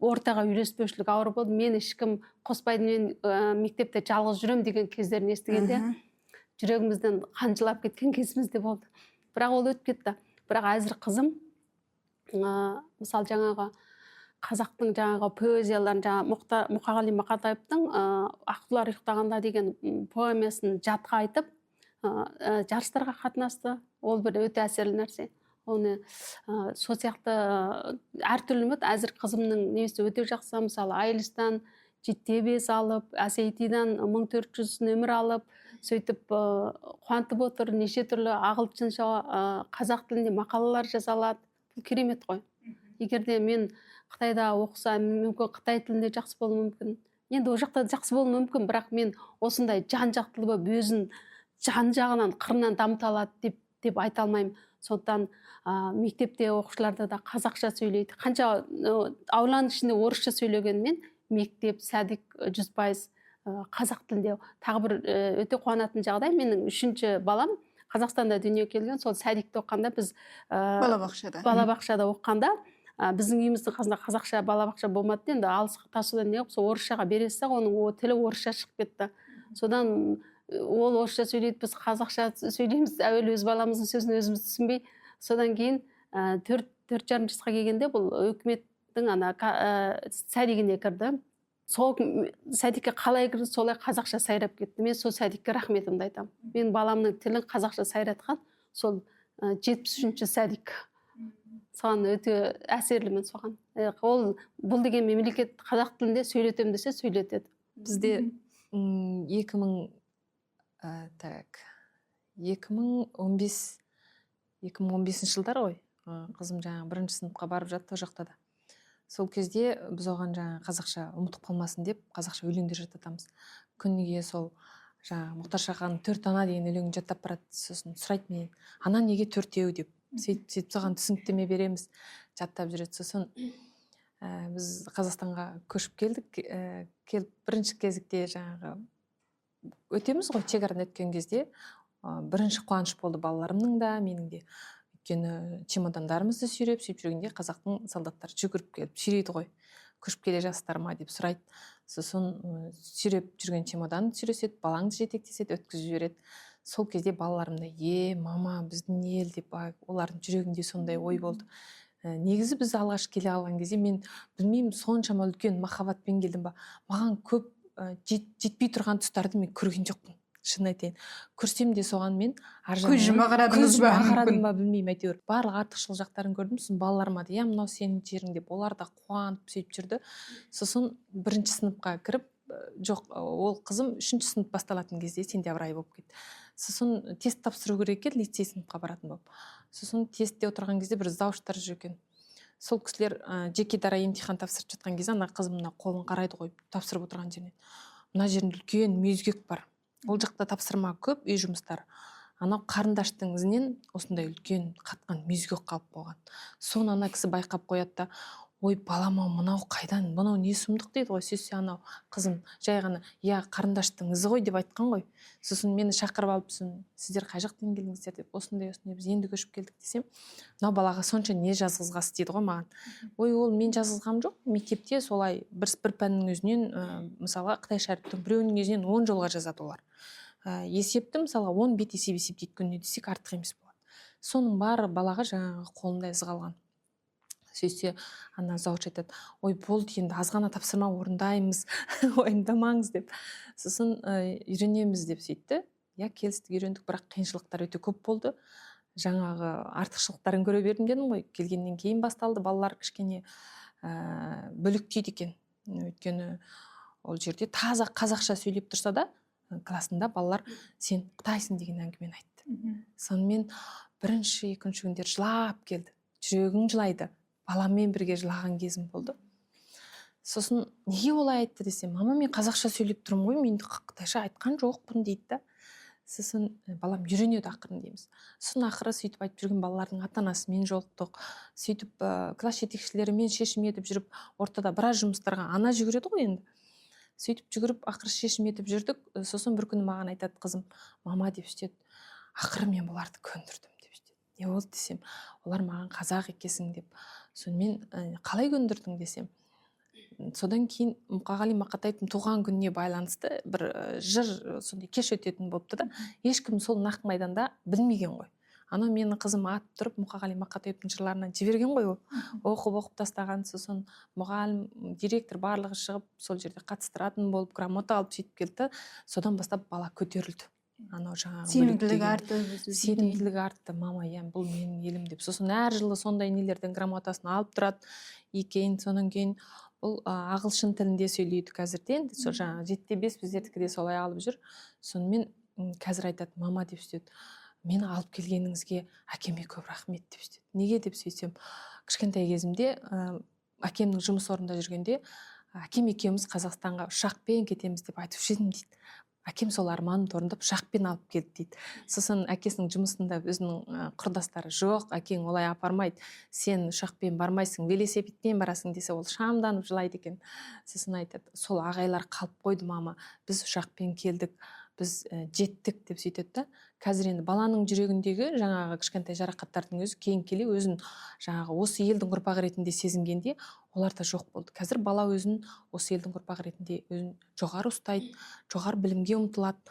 ортаға үйлеспеушілік ауыр болды. Мен ешкім қоспайды, мен мектепте жалғыз жүрем деген кездерін естігенде жүрегімізден қан жылап кеткен кезімізде болды. Бірақ ол өтіп кетті. Бірақ әзір қызым, мысалы жаңағы қазақтың жаңағы поэзияларын, жаңа Мұқағали Мақатаевтың Ақтылар ұйықтағанда деген поэмиясын жатқа айтып, жарыстарға қатынасты. Ол бір өте әсерлі нәрсе. Оны сол сияқты әртүрлі әзір қызымның несі өте жақсы. Мысалы Айлыстан 7-5 алып, SAT-дан 1400 нөмір алып, сөйтіп қуантып отыр. Неше түрлі ағылшынша, қазақ тілінде мақалалар жазалады. Бұл керемет қой. Егерде мен Қытайда оқыса мүмкін Қытай тілінде жақсы болуы мүмкін. Енді ол жақта жақсы болуы мүмкін, бірақ мен осындай жан жақтылы болып өзін жан жағынан қырынан дамыта алады деп айта алмаймын. Сондықтан мектепте оқушыларда да қазақша сөйлейді. Қанша ауланың ішінде орысша сөйлегенмен мектеп, сәдік 100% қазақ тілінде. Тағы бір өте қуанатын жағдай, менің 3-ші балам Қазақстанда дүниеге келген. Сол сәдикте оқығанда біз балабақшада оқығанда біздің үйіміздің қасында қазақша балабақша болмады. Енді алысқа тасудан не қылып, сол орысшаға бере салсақ, оның тілі орысша шығып кетті. Содан ол орысша сөйлейді, біз қазақша сөйлейміз. Әуелі өз баламыздың сөзін өзіміз түсінбей, содан кейін 4,5 жасқа келгенде бұл үкіметтің сәдигіне кірді. Сол сәдикке қалай кірді, солай қазақша сайрап кетті. Мен сол сәдикке рахметімді айтамын. Мен баламның тілін қазақша сайратқан сол 73-ші сәдик. Соған өте әсерлімін соған. Бұл деген мемлекет қазақ тілінде сөйлетем десе сөйлетеді. Бізде 2015 жылдар ғой, қызым жаңа 1-ші сыныпқа барып жатты, ол жақта да. Сол кезде біз оған жаңа қазақша ұмытып қалмасын деп қазақша өлеңдер жаттатамыз. Күніге сол жаңа Мұхтар Шаханның 4 ана деген өлеңін жаттап барады. Сосын сұрайды менен, ана неге 4 деп? Сөйтіп соған түсініктеме береміз, жаттап жүреді. Сосын біз Қазақстанға көшіп келдік. Келіп бірінші кезекте жаңағы өтеміз ғой, шекарадан өткен кезде бірінші қуаныш болды балаларымның да, менің де. Өйткені чемодандарымызды сүйреп жүргенде қазақтың солдаттары жүгіріп келіп сүйрейді ғой. Көшіп келе жатсыздар ма деп сұрайды. Сосын сүйреп жүрген чемоданды сүйреседі, балаңды жетектеседі, өткізіп жібереді. Сол кезде балаларымда мама біздің ел деп, олардың жүрегінде сондай ой болды. Негізі біз алғаш келе алған кезде мен білмеймін, соншама үлкен махаббатпен келдім ба, маған көп жетпей тұрған тұстарды мен көрген жоқпын. Шын айтайын, көрсем де соған мен көз жұма қарадыңыз ба? Қарадым ба білмеймін, әйтеуір барлық артықшылық жақтарын көрдім. Сосын балаларыма да мынау сенің жерің деп, олар да қуанып сөйтіп жүрді. Сосын 1-ші сыныпқа кіріп, жоқ, ол қызым 3-ші сынып басталатын кезде сентябрь айы болып кетті. Сосын тест тапсыру керек еді, лицей сыныпқа баратын болып. Сосын тестте отырған кезде бір завуштар жүр екен. Сол кісілер жеке дара емтихан тапсырып жатқан кезде ана қызым қолын қарайды ғой, тапсырып отырған жерінен. Мына жерінде үлкен мүйізгек бар. Ол жақта тапсырма көп, үй жұмыстары. Анау қарындаштың ізінен осындай үлкен қатқан мүйізгек қалып қойған. Соны ана кісі байқап қояды да, ой балам-ау, мынау қайдан, мынау не сұмдық дейді ғой. Сөйтсе анау қызым жай ғана қарындаштың ізі ғой деп айтқан ғой. Сосын мені шақырып алып, сіздер қай жақтан келдіңіздер деп, осындай біз енді көшіп келдік десем, мынау балаға сонша не жазғызғасы дейді ғой маған. Ой, ол мен жазғызғам жоқ, мектепте солай бір пәннің өзінен, мысалы Қытай шәріптің біреуінің өзінен 10 жолға жазады олар. Есепті мысалы 10 бет есептейді күніне десек артық емес болады. Соның бары балаға жаңағы қолында із қалған. Сөйтсе ана завуч айтады, ой болды енді азғана тапсырма орындаймыз, уайымдамаңыз деп. Сосын үйренеміз деп сөйтті. Келістік, үйрендік, бірақ қиыншылықтар өте көп болды. Жаңағы артықшылықтарын көре бердім дедім ғой. Келгеннен кейін басталды, балалар кішкене бөлектейді екен. Өйткені ол жерде таза қазақша сөйлеп тұрса да, классында балалар сен Қытайсың деген әңгімені айтты. Сонымен 1-ші, 2-ші күндер жылап келді. Жүрегің жылайды. Баламмен бірге жылаған кезім болды. Сосын неге олай айтты десем, мама мен қазақша сөйлеп тұрмын ғой, мен қытайша айтқан жоқпын дейді да. Сосын балам үйренеді ақырын дейміз. Сосын ақыры сөйтіп айтып жүрген балалардың ата-анасымен жолықтық. Сөйтіп класс жетекшілерімен шешім етіп жүріп, ортада біраз жұмыстарға ана жүгіреді ғой енді. Сөйтіп жүгіріп ақыры шешім етіп жүрдік. Сосын бір күні маған айтады қызым, мама деп сөйтеді, ақыры мен бұларды көндірдім деп сөйтеді. Не болды десем, олар маған қазақ екесің деп. Сонымен қалай көндірдің десем, содан кейін Мұқағали Мақатаевтың туған күніне байланысты бір жыр сондай кеш өтетін болыпты да, ешкім сол нақ майданда білмеген ғой. Анау менің қызым атып тұрып Мұқағали Мақатаевтың жырларынан жіберген ғой, оқып тастаған. Сосын мұғалім, директор барлығы шығып сол жерде қатыстыратын болып грамота алып сөйтіп келді. Содан бастап бала көтерілді. Анау жаңағы сенімділігі артты. Мама, бұл менің елім деп. Сосын әр жылы сондай нелерден грамотасын алып тұрады екен. Сонан кейін бұл ағылшын тілінде сөйлейді қазірден. Сол жаңағы 7-5 біздердікі де солай алып жүр. Сонымен қазір айтады, мама деп сөйтеді. Мені алып келгеніңізге әкеме көп рахмет деп сөйтеді. Неге деп сөйтсем, кішкентай кезімде әкемнің жұмыс орнында жүргенде әкем екеуміз Қазақстанға ұшақпен кетеміз деп айтып едім дейді. Әкем сол арманымды орындап ұшақпен алып келді дейді. Сосын әкесінің жұмысында өзінің құрдастары жоқ, әкең олай апармайды, сен ұшақпен бармайсың, велосипедпен барасың десе, ол шамданып жылайды екен. Сосын айтады, сол ағайлар қалып қойды мама, біз ұшақпен келдік, біз жеттік деп сөйтеді да. Қазір енді баланың жүрегіндегі жаңағы кішкентай жарақаттардың өзі кейін келе өзін жаңағы осы елдің ұрпағы ретінде сезінгенде оларда жоқ болды. Қазір бала өзін осы елдің ұрпағы ретінде өзін жоғары ұстайды, жоғары білімге ұмтылады.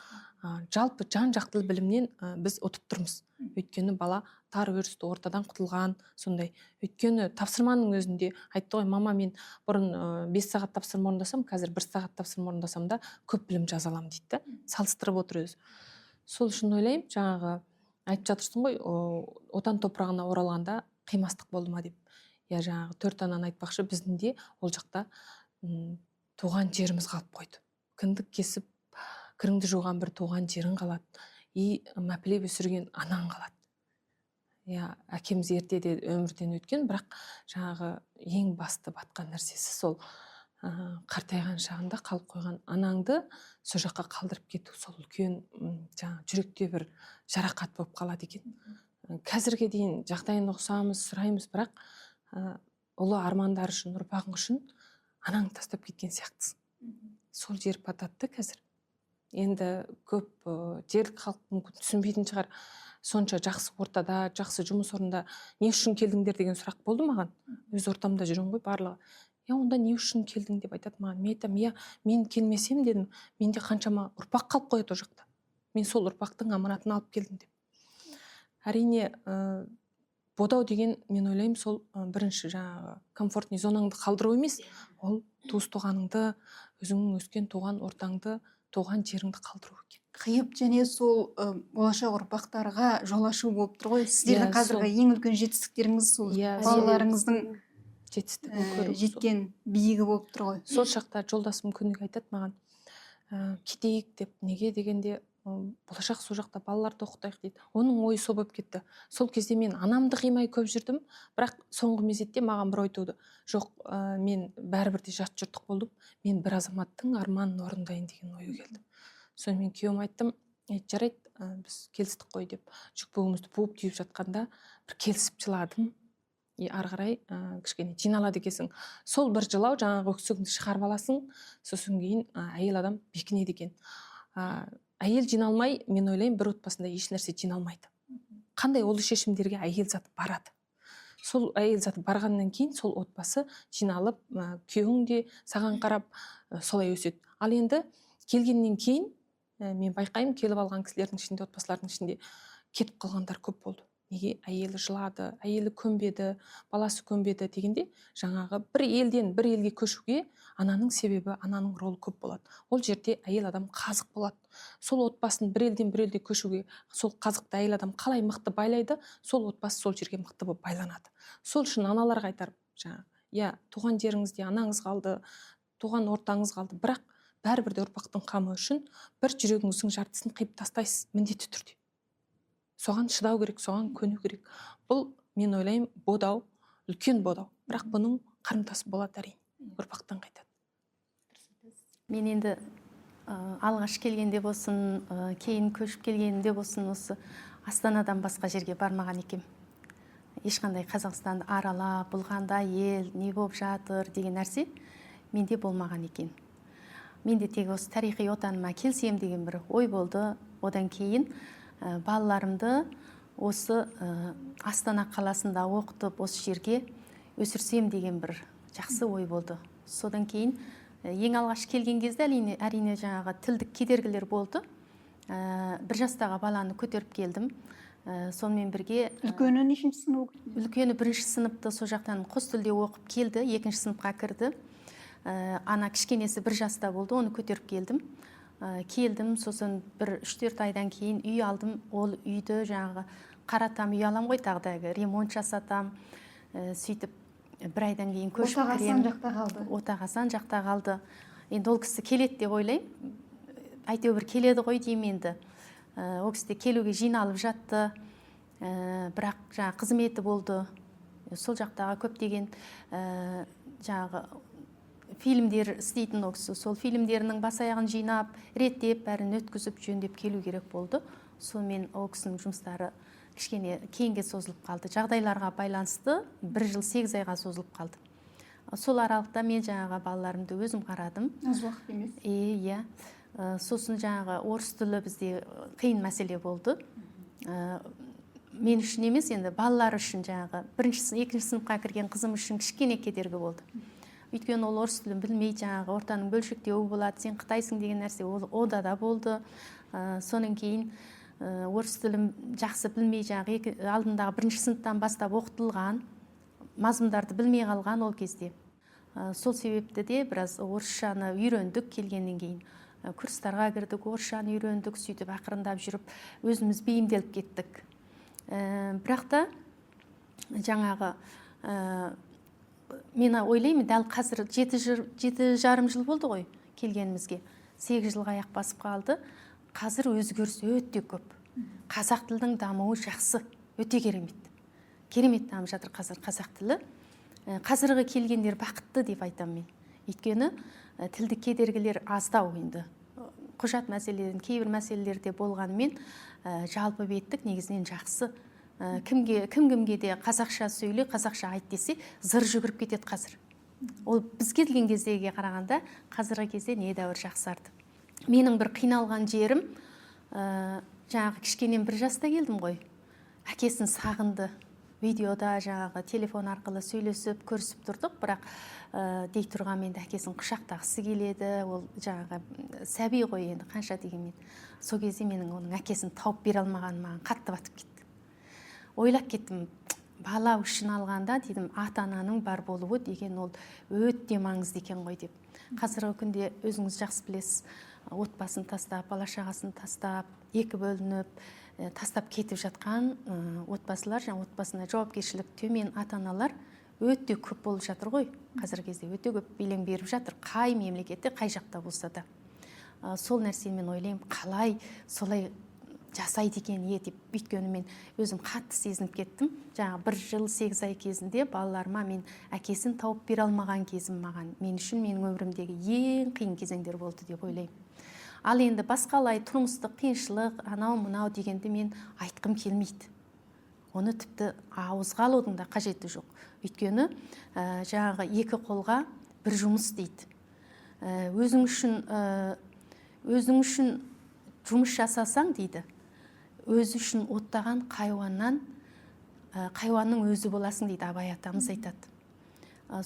Жалпы жан жақты білімнен біз ұтып тұрмыз. Өйткені бала тар өрісті ортадан құтылған, сондай. Өйткені тапсырманың өзінде айтты ғой, мама, мен бұрын 5 сағат тапсырма орындасам, қазір 1 сағат тапсырма орындасам да көп білім жаза аламын дейді. Салыстырып отыр өзі. Сол үшін ойлаймын, жаңағы айтып жатырсың ғой, отан топырағына оралғанда қимастық болды ма деп. Я жаңағы 4 ананы айтпақшы, біздің де ол жақта туған жеріміз қалып қойды. Кіндік кесіп, кіріңді жуған бір туған жерің қалады. Мәпелеп өсірген анаң қалады. Я әкеміз ертеде өмірден өткен, бірақ жаңағы ең басты батқан нәрсесі сол қартайған шағында қалып қойған анаңды сол жаққа қалдырып кету, сол үлкен жаңағы жүректе бір жарақат болып қалады екен. Қазірге дейін жағдайын ұқсамыз, сұраймыз, бірақ ұлы армандар үшін, ұрпағың үшін анаңды тастап кеткен сияқтысың. Сол жер бататты қазір. Енді көп жергілікті халық мүмкін түсінбейтін шығар. Сонша жақсы ортада, жақсы жұмыс орнында не үшін келдіңдер деген сұрақ болды маған. Өз ортамда жүрмін ғой барлығы. Онда не үшін келдің деп айтады маған. Мен айтамын, мен келмесем дедім, менде қаншама ұрпақ қалып қояды о жақта. Мен сол ұрпақтың аманатын алып келдім деп. Әрине, бодау деген, мен ойлаймын, сол бірінші жаңағы комфортный зонаңды қалдыру емес, ол туыс туғаныңды, өзіңнің өскен туған ортаңды, туған жеріңді қалдыру екен. Қиып және сол болашақ ұрпақтарға жол ашу болып тұр ғой. Сіздердің қазіргі ең үлкен жетістіктеріңіз сол балаларыңыздың жеткен биігі болып тұр ғой. Сол шақта жолдасым күніге айтады маған, кетейік деп, неге дегенде, болашақ сол жақта балаларды оқытайық дейді. Оның ойы сол болып кетті. Сол кезде мен анамды қимай көп жүрдім, бірақ соңғы мезетте маған бір ой туды. Жоқ, мен бәрібірде жат жұрттық болдым, мен бір азаматтың арманын орындайын деген ойы келді. Сонымен күйеуіме айттым, жарайды, біз келістік қой деп, жүк бөгімізді буып түйіп жатқанда бір келісіп жыладым. Ары қарай кішкене жиналады екенсің. Сол бір жылау жаңағы өксігіңді шығарып аласың, сосын кейін әйел адам бекінеді екен. Әйел жиналмай, мен ойлаймын, бір отбасында еш нәрсе жиналмайды. Қандай олы шешімдерге әйел заты барады. Сол әйел заты барғаннан кейін сол отбасы жиналып, күйеуің де саған қарап солай өседі. Ал енді келгеннен кейін мен байқаймын, келіп алған кісілердің ішінде, отбасылардың ішінде кетіп қалғандар көп болды. Неге? Әйелі жылады, әйелі көнбеді, баласы көнбеді дегенде, жаңағы бір елден бір елге көшуге ананың себебі, ананың ролы көп болады. Ол жерде әйел адам қазық болады. Сол отбасын бір елден бір елге көшуге сол қазықты әйел адам қалай мықты байлайды, сол отбасы сол жерге мықты болып байланады. Сол үшін аналарға айтарым, жаңағы, туған жеріңізде анаңыз қалды, туған ортаңыз қалды, бірақ бәрібір де ұрпақтың қамы үшін бір жүрегіңіздің жартысын қиып тастайсыз, міндетті түрде. Соған шыдау керек, соған көну керек. Бұл, мен ойлаймын, бодау, үлкен бодау. Бірақ бұның қарымтасы болады әрине, ұрпақтан қайтады. Мен енді алғаш келгенде болсын, кейін көшіп келгенде болсын, осы Астанадан басқа жерге бармаған екем. Ешқандай Қазақстанды аралап, бұл қандай ел, не болып жатыр деген нәрсе менде болмаған екен. Менде тек осы тарихи отаныма келсем деген бір ой болды. Одан кейін балаларымды осы Астана қаласында оқытып, осы жерге өсірсем деген бір жақсы ой болды. Содан кейін ең алғаш келген кезде әрине жаңағы тілдік кедергілер болды. Бір жастағы баланы көтеріп келдім. Сонымен бірге үлкені нешінші сынып? Үлкені 1-ші сыныпты сол жақтан қос тілде оқып келді, 2-ші сыныпқа кірді. Ана кішкенесі 1 жаста болды, оны көтеріп келдім. Келдім, сосын 3-4 айдан кейін үй алдым. Ол үйді жаңағы қаратам, үй алам ғой, тағдайғы ремонт жасатам. Сөйтіп 1 айдан кейін көшіп кірем. Отағасан жақта қалды. Отағасан жақта қалды. Енді ол кісі келеді деп ойлаймын. Әйтеуір келеді ғой деймін енді. Ол кісі келуге жиналып жатты. Бірақ жаңа қызметі болды. Сол жақтағы көптеген жаңағы фильмдер істейтін ол кісі, сол фильмдерінің бас аяғын жинап, реттеп, бәрін өткізіп, жөндеп келу керек болды. Сонымен ол кісінің жұмыстары кішкене кейінге созылып қалды. Жағдайларға байланысты 1 жыл 8 айға созылып қалды. Сол аралықта мен жаңағы балаларымды өзім қарадым. Аз уақыт емес. Иә. Сосын жаңағы орыс тілі бізде қиын мәселе болды. Мен үшін емес, енді балалар үшін жаңағы 1-2 сыныпқа кірген қызым үшін кішкене кедергі болды. Өйткені ол орыс тілін білмейді, жаңағы ортаның бөлшектеуі болады, сен қытайсың деген нәрсе ода да болды. Соның кейін орыс тілін жақсы білмей, жаңағы алдындағы 1 сыныптан бастап оқытылған, мазмұндарды білмей қалған ол кезде. Сол себепті де біраз орысшаны үйрендік, келгеннен кейін курстарға кірдік, орысшаны үйрендік, сөйтіп ақырындап жүріп, өзіміз бейімделіп кеттік. Бірақ та жаңағы мен ойлаймын, дәл қазір 7,5 жыл болды ғой келгенімізге. 8 жылға аяқ басып қалды. Қазір өзгеріс өте көп. Қазақ тілдің дамуы жақсы, өте керемет. Керемет дамып жатыр қазір қазақ тілі. Қазіргі келгендер бақытты деп айтамын мен. Өйткені тілдік кедергілер аздау енді. Құжат мәселелерін, кейбір мәселелерде болғанымен жалпы беттік негізінен жақсы. Кімге де қазақша сөйле, қазақша айт десе, зыр жүгіріп кетеді қазір. Ол біз келген кездеге қарағанда қазіргі кезде недәуір жақсарды. Менің бір қиналған жерім, жаңағы кішкенен 1 жаста келдім ғой. Әкесін сағынды. Видеода жаңағы телефон арқылы сөйлесіп, көрісіп тұрдық, бірақ дей тұрғанмен де әкесін құшақтағысы келеді. Ол жаңағы сәби ғой енді, қанша дегенмен. Сол кезде менің оның әкесін тауып бере алмаған маған қатты батып кетті. Ойлап кеттім, бала үшін алғанда дедім, ата-ананың бар болуы деген ол өте маңызды екен ғой деп. Қазіргі күнде өзіңіз жақсы білесіз, отбасын тастап, бала-шағасын тастап, 2 бөлініп, тастап кетіп жатқан отбасылар, жаңа отбасына жауапкершілік төмен ата-аналар өте көп болып жатыр ғой. Қазіргі кезде өте көп белең беріп жатыр, қай мемлекетте, қай жақта болса да. Сол нәрсемен ойлаймын, қалай солай жасайды екен деп. Өйткені мен өзім қатты сезініп кеттім. Жаңа 1 жыл 8 ай кезінде балаларыма мен әкесін тауып бере алмаған кезім мен үшін менің өмірімдегі ең қиын кезеңдер болды деп ойлаймын. Ал енді басқалай тұрмыстық қиыншылық, анау-мынау дегенді мен айтқым келмейді. Оны тіпті ауызға алудың да қажеті жоқ. Өйткені жаңағы 2 қолға 1 жұмыс дейді. Өзің үшін жұмыс жасасаң дейді, өзі үшін оттаған хайуанның өзі боласың дейді, Абай атамыз айтады.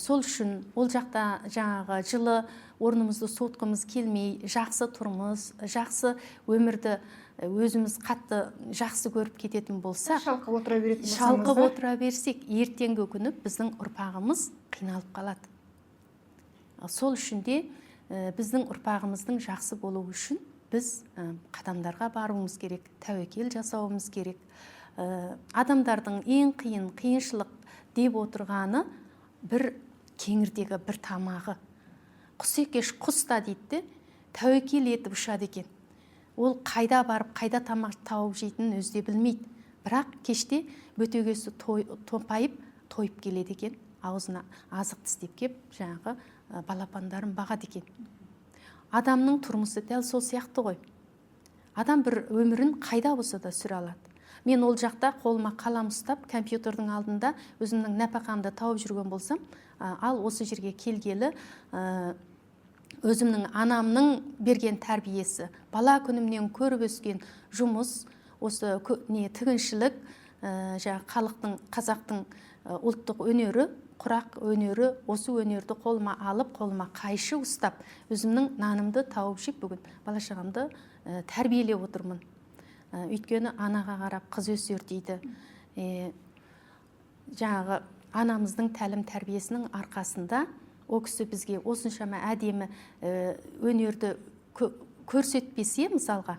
Сол үшін ол жақта жаңағы жылы орнымызды суытқымыз келмей, жақсы тұрмыз, жақсы өмірді өзіміз қатты жақсы көріп кететін болсақ, шалқып отыра берсек, ертеңгі күні біздің ұрпағымыз қиналып қалады. Сол үшін де біздің ұрпағымыздың жақсы болуы үшін біз қадамдарға баруымыз керек, тәуекел жасауымыз керек. Адамдардың ең қиыншылық деп отырғаны бір кеңірдегі бір тамағы. Құс екеш құста дейді, тәуекел етіп ұшады екен. Ол қайда барып, қайда тамақ тауып жейтінін өзі де білмейді. Бірақ кеште бөтегесі томпайып, тойып келеді екен, аузына азық тістеп кеп, жаңағы балапандарын бағады екен. Адамның тұрмысы дәл сол сияқты ғой. Адам бір өмірін қайда болса да сүре алады. Мен ол жақта қолыма қалам ұстап, компьютердің алдында өзімнің нәпақамды тауып жүрген болсам, ал осы жерге келгелі өзімнің анамның берген тәрбиесі, бала күнімнен көріп өскен жұмыс, осы тігіншілік, қазақтың ұлттық өнері, құрақ өнері, осы өнерді қолыма алып, қолыма қайшы ұстап, өзімнің нанымды тауып жеп, бүгін бала-шағамды тәрбиелеп отырмын. Өйткені анаға қарап қыз өсер дейді. Жаңағы анамыздың тәлім тәрбиесінің арқасында ол кісі бізге осыншама әдемі өнерді көрсетпесе, мысалға,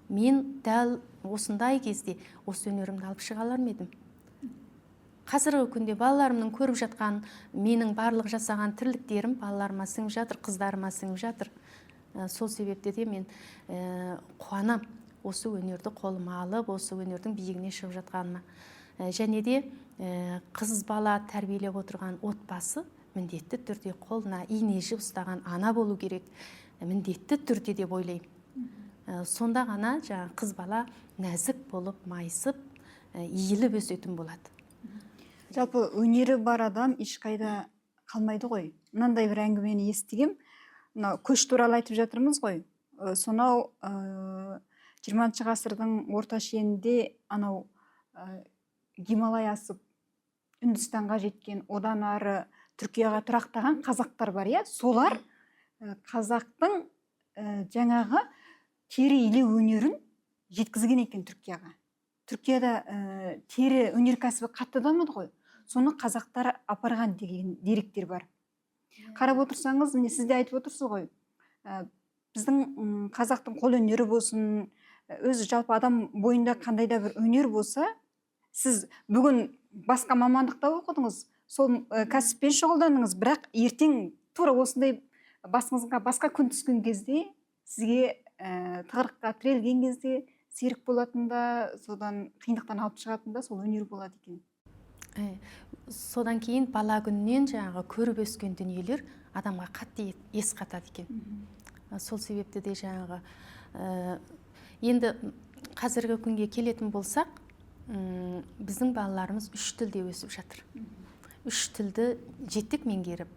мен дәл осындай кезде осы өнерімді алып шыға алар ма едім? Қазіргі күнде балаларымның көріп жатқан, менің барлық жасаған тірліктерім балаларыма сіңіп жатыр, қыздарыма сіңіп жатыр. Сол себепті де мен қуанам осы өнерді қолыма алып, осы өнердің биігіне шығып жатқаныма. Және де қыз бала тәрбиелеп отырған отбасы міндетті түрде қолына ине жіп ұстаған ана болу керек, міндетті түрде деп ойлаймын. Сонда ғана жаңағы қыз бала нәзік болып, майысып, иіліп өсетін болады. Жалпы өнері бар адам ешқайда қалмайды ғой. Мынандай бір әңгімені естігем. Мынау көш туралы айтып жатырмыз ғой. Сонау 20 ғасырдың орта шенінде анау Гималай асып Үндістанға жеткен, одан ары Түркияға тұрақтаған қазақтар бар, иә? Солар қазақтың жаңағы тері илеу өнерін жеткізген екен Түркияға. Түркияда тері өнеркәсібі қатты дамыды ғой. Соны қазақтар апарған деген деректер бар. Қарап отырсаңыз, міне сіз де айтып отырсыз ғой. Біздің қазақтың қол өнері болсын, өзі жалпы адам бойында қандай да бір өнер болса, сіз бүгін басқа мамандықта оқыдыңыз, сол кәсіппен шұғылдандыңыз, бірақ ертең тура осындай басыңызға басқа күн түскен кезде, сізге тығырыққа тірелген кезде серік болатында, содан қиындықтан алып шығатында сол өнер болады екен. Содан кейін бала күннен жаңағы көріп өскен дүниелер адамға қатты ес қатады екен. Сол себепті де жаңағы енді қазіргі күнге келетін болсақ, біздің балаларымыз 3 тілде өсіп жатыр. 3 тілді жеттік меңгеріп,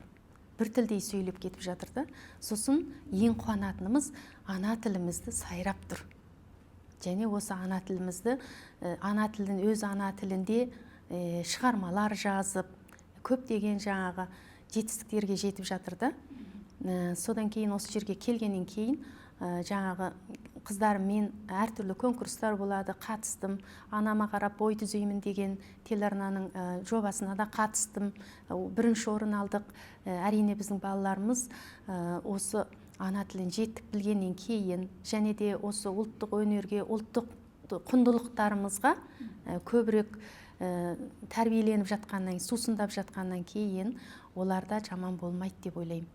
бір тілде сөйлеп кетіп жатыр да. Сосын ең қуанатынымыз ана тілімізді сайрап тұр. Және осы ана тілімізді, өз ана тілінде шығармалар жазып, көптеген жаңағы жетістіктерге жетіп жатыр да. Содан кейін осы жерге келгеннен кейін жаңағы қыздарыммен әртүрлі конкурстар болады, қатыстым. Анама қарап бой түзеймін деген телеарнаның жобасына да қатыстым. 1-ші орын алдық. Әрине біздің балаларымыз осы ана тілін жетік білгеннен кейін, және де осы ұлттық өнерге, ұлттық құндылықтарымызға көбірек тәрбиеленіп жатқаннан, сусындап жатқаннан кейін оларда жаман болмайды деп ойлаймын.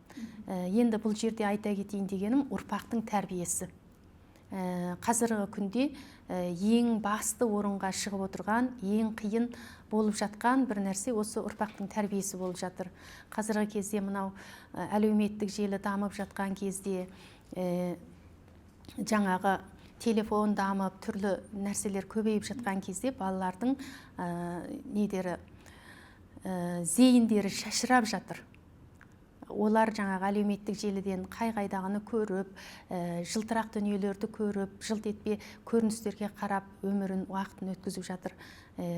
Енді бұл жерде айта кетейін дегенім ұрпақтың тәрбиесі. Қазіргі күнде ең басты орынға шығып отырған, ең қиын болып жатқан бір нәрсе осы ұрпақтың тәрбиесі болып жатыр. Қазіргі кезде мынау әлеуметтік желі дамып жатқан кезде, жаңағы телефон дамып, түрлі нәрселер көбейіп жатқан кезде балалардың зейіндері шашырап жатыр. Олар жаңағы әлеуметтік желіден қай-қайдағыны көріп, жылтырақ дүниелерді көріп, жылт етпе көріністерге қарап өмірін, уақытын өткізіп жатыр.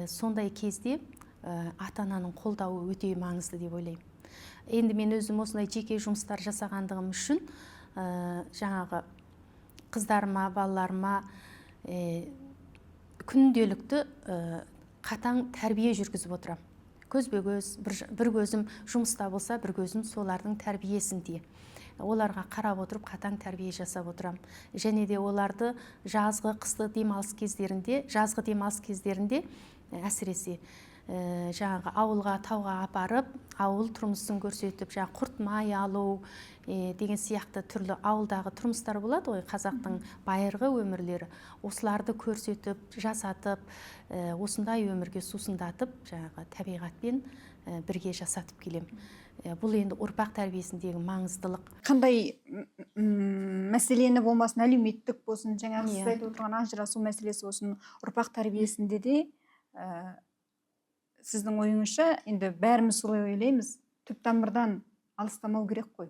Сондай кезде ата-ананың қолдауы өте маңызды деп ойлаймын. Енді мен өзім осындай жеке жұмыстар жасағандығым үшін жаңағы қыздарыма, балаларыма күнделікті қатаң тәрбие жүргізіп отырам. Көзбе-көз, бір көзім жұмыста болса, бір көзім солардың тәрбиесінде. Оларға қарап отырып, қатаң тәрбие жасап отырам. Және де оларды жазғы демалыс кездерінде әсіресе жаңағы ауылға, тауға апарып, ауыл тұрмысын көрсетіп, жаңағы құрт май алу деген сияқты түрлі ауылдағы тұрмыстар болады ғой, қазақтың байырғы өмірлері. Осыларды көрсетіп, жасатып, осындай өмірге сусындатып, жаңағы табиғатпен бірге жасатып келем. Бұл енді ұрпақ тәрбиесіндегі маңыздылық. Қандай мәселені болмасын, әлеуметтік болсын, жаңағы сіз айтып отырған ажырасу мәселесі болсын, ұрпақ тәрбиесінде де сіздің ойыңызша, енді бәріміз солай ойлаймыз, түп тамырдан алыстамау керек қой.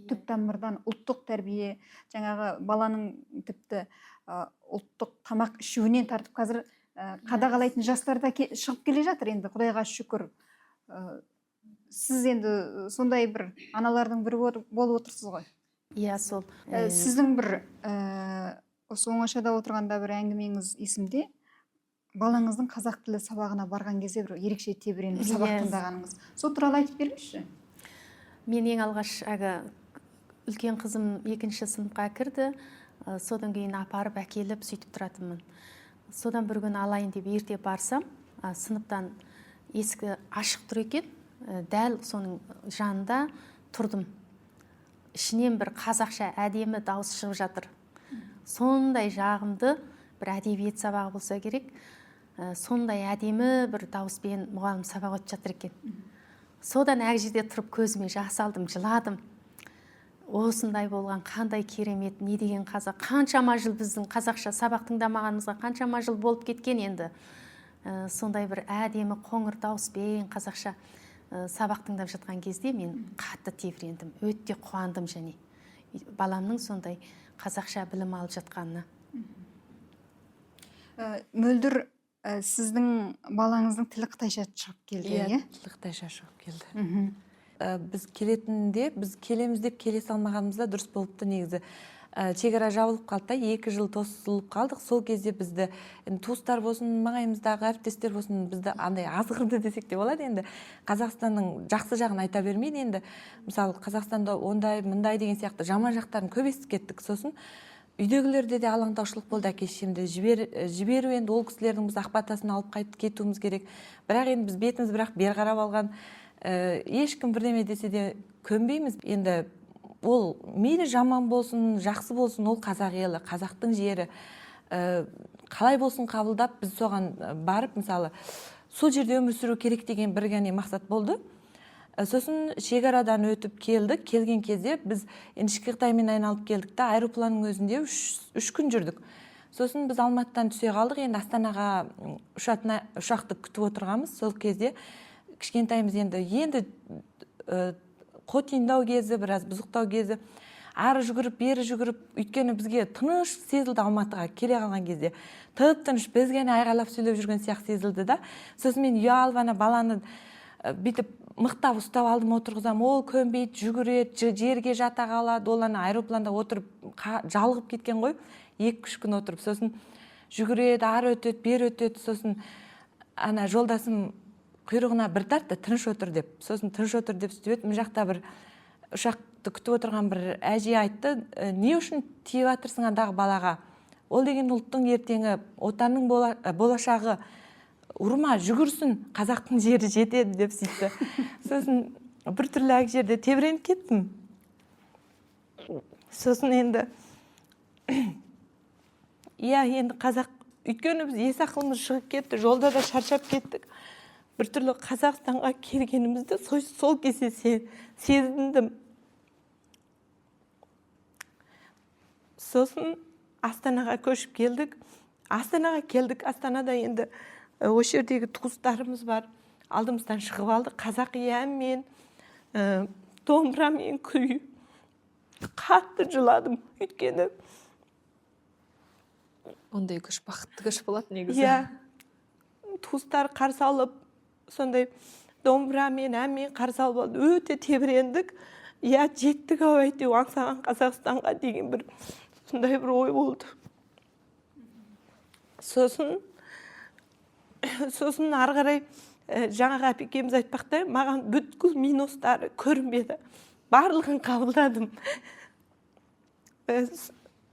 Түп тамырдан ұлттық тәрбие, жаңағы баланың тіпті ұлттық тамақ ішуінен тартып, қазір қадағалайтын жастарда шығып келе жатыр, енді Құдайға шүкір. Сіз енді сондай бір аналардың бірі болып отырсыз ғой. Иә, сол. Сіздің бір осы оңашада отырғанда бір әңгімеңіз есімде, балаңыздың қазақ тілі сабағына барған кезде бір ерекше тебіреніп сабақ тыңдағаныңыз. Сол туралы айтып беріңізші. Мен ең алғаш үлкен қызым 2-ші сыныпқа кірді, содан кейін апарып әкеліп сөйтіп тұратынмын. Содан бір күн алайын деп ерте барсам, сыныптан есігі ашық тұр екен, дәл соның жанында тұрдым. Ішінен бір қазақша әдемі дауыс шығып жатыр. Сондай жағымды бір әдебиет сабағы болса керек, сондай әдемі бір дауыспен мұғалім сабақ өтіп жатыр екен. содан ақ жерде тұрып көзіме жас алдым, жыладым. Осындай болған қандай керемет, не деген қазақ, қаншама жыл біздің қазақша сабақ тыңдамағанымызға қаншама жыл болып кеткен енді. Сондай бір әдемі қоңыр дауыспен қазақша сабақ тыңдап жатқан кезде мен қатты тебірендім, өте қуандым және баламның сондай қазақша білім алып жатқанына. Мөлдір, сіздің балаңыздың тілі қытайша шығып келді, иә? Тілі қытайша шығып келді. Біз келетінде, біз келеміз деп келе салмағанымызда дұрыс болыпты негізі. Шекара жабылып қалды да, 2 жыл тосылып қалдық. Сол кезде бізді туыстар болсын, маңайымыздағы әріптестер болсын, бізді андай азғырды десек те болады. Енді Қазақстанның жақсы жағын айта бермейді. Енді мысалы Қазақстанда ондай, мындай деген сияқты жаман жақтарын көп естіп кеттік. Сосын үйдегілерде де алаңдаушылық болды, әке-шешемді жіберу, енді ол кісілердің біз ақбатасын алып қайтып кетуіміз керек. Бірақ енді біз бетіміз бірақ бер қарап алған, ешкім бірдеме десе де көнбейміз. Енді ол мейлі жаман болсын, жақсы болсын, ол қазақ елі, қазақтың жері. Қалай болсын қабылдап, біз соған барып, мысалы, сол жерде өмір сүру керек деген бір ғана мақсат болды. Сосын шекарадан өтіп келдік. Келген кезде біз ішкі Қытаймен айналып келдік та, аэропланның өзінде 3 күн жүрдік. Сосын біз Алматыдан түсе қалдық. Енді Астанаға ұшақты күтіп отырғанбыз. Сол кезде кішкентайымыз енді қотиындау кезі, біраз бұзықтау кезі, ары жүгіріп, бері жүгіріп, өйткені бізге тыныш сезілді. Алматыға келе қалған кезде тып-тыныш, бізге айғайлап сөйлеп жүрген сияқты сезілді да. Сосын мен ұялып баланы бүйтіп мықтап ұстап алдым, отырғызам, ол көнбейді, жүгіреді, жерге жата қалады. Ол аэропланда отырып жалығып кеткен ғой, 2-3 күн отырып. Сосын жүгіреді, ары өтеді, бері өтеді. Сосын жолдасым құйрығына бір тартты, тыныш отыр деп. Сосын тыныш отыр деп сөйтіп еді. Мына жақта бір ұшақты күтіп отырған бір әже айтты, не үшін тиіп жатырсың андағы балаға? Ол деген ұлттың ертеңі, отанның болашағы, ұрма, жүгірсін, қазақтың жері жетеді деп сөйтті. Сосын бір түрлі ақ жерде тебіреніп кеттім. Сосын енді енді қазақ, өйткені біз ес ақылымыз шығып кетті, жолда да шаршап кеттік. Бір түрлі Қазақстанға келгенімізді сол кезде сезіндім. Сосын Астанаға көшіп келдік. Астанада енді осы жердегі туыстарымыз бар. Алдымыздан шығып алды. Қазақи әнмен, домбырамен күй. Қатты жыладым, өйткені. Ондай көш бақытты көш болады негізі. Иә, туыстар қарсы алып, сондай домбырамен, әнмен қарсы алып алды. Өте тебірендік. Иә, жеттік ау әйтеу аңсаған Қазақстанға деген бір сондай бір ой болды. Сосын ары қарай жаңағы әпекеміз айтпақтай, маған бүткіл минустары көрінбеді. Барлығын қабылдадым.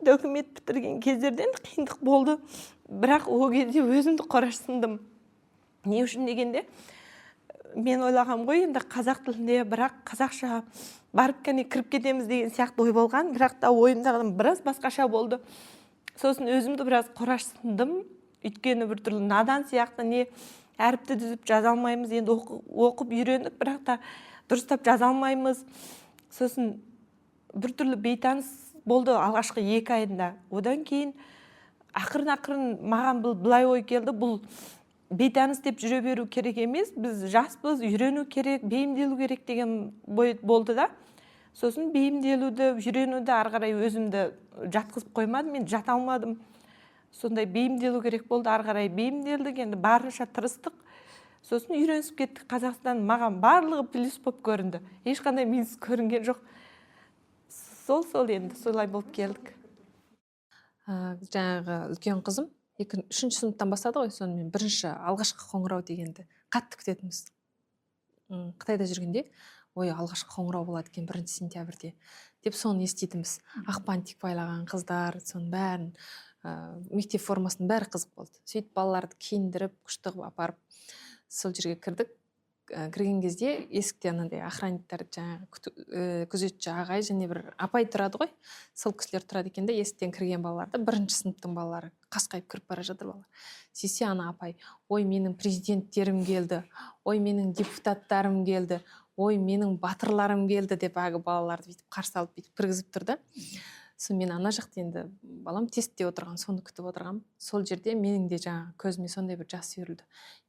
Документ бітірген кездерден қиындық болды. Бірақ ол кезде өзімді қорашсындым. Не үшін дегенде, мен ойлағам ғой, енді қазақ тілінде, бірақ қазақша барып кіріп кетеміз деген сияқты ой болған. Бірақ та ойымдағым біраз басқаша болды. Сосын өзімді біраз қорашсындым. Өйткені бір түрлі надан сияқты, не әріпті дүзіп жаза алмаймыз. Енді оқып үйрендік, бірақ та дұрыстап жаза алмаймыз. Сосын бір түрлі бейтаныс болды алғашқы 2 айында. Одан кейін ақырын маған былай ой келді, бұл бейтаныс деп жүре беру керек емес, біз жаспыз, үйрену керек, бейімделу керек деген болды да. Сосын бейімделуді, үйренуді ары қарай өзімді жатқызып қоймадым, мен жата алмадым. Сондай бейімделу керек болды, ары қарай бейімделдік, енді барынша тырыстық. Сосын үйренісіп кеттік. Қазақстан маған барлығы плюс болып көрінді. Ешқандай минус көрінген жоқ. Сол енді солай болып келдік. Жаңағы үлкен қызым 3-ші сыныптан бастады ғой, сонымен бірінші алғашқы қоңырау дегенді қатты күтетінбіз. Қытайда жүргенде, алғашқы қоңырау болады екен 1 сентябрьде деп соны еститінбіз. Ақпан тик байлаған қыздар, соның бәрін, мектеп формасының бәрі қызық болды. Сөйтіп балаларды киіндіріп, күшті апарып сол жерге кірдік. кірген кезде есікте анандай охранниктар жаңағы күзетші ағай және бір апай тұрады ғой, сол кісілер тұрады екен да, есіктен кірген балаларды, бірінші сыныптың балалары қасқайып кіріп бара жатыр балалар. Сөйтсе ана апай, ой менің президенттерім келді, ой менің депутаттарым келді, ой менің батырларым келді деп әлгі балаларды бүйтіп қарсы алып бүйтіп кіргізіп тұрды. Мен ана жақта енді балам тестте отырған, соны күтіп отырғам. Сол жерде менің де жаңа көзіме сондай бір жас үйірілді.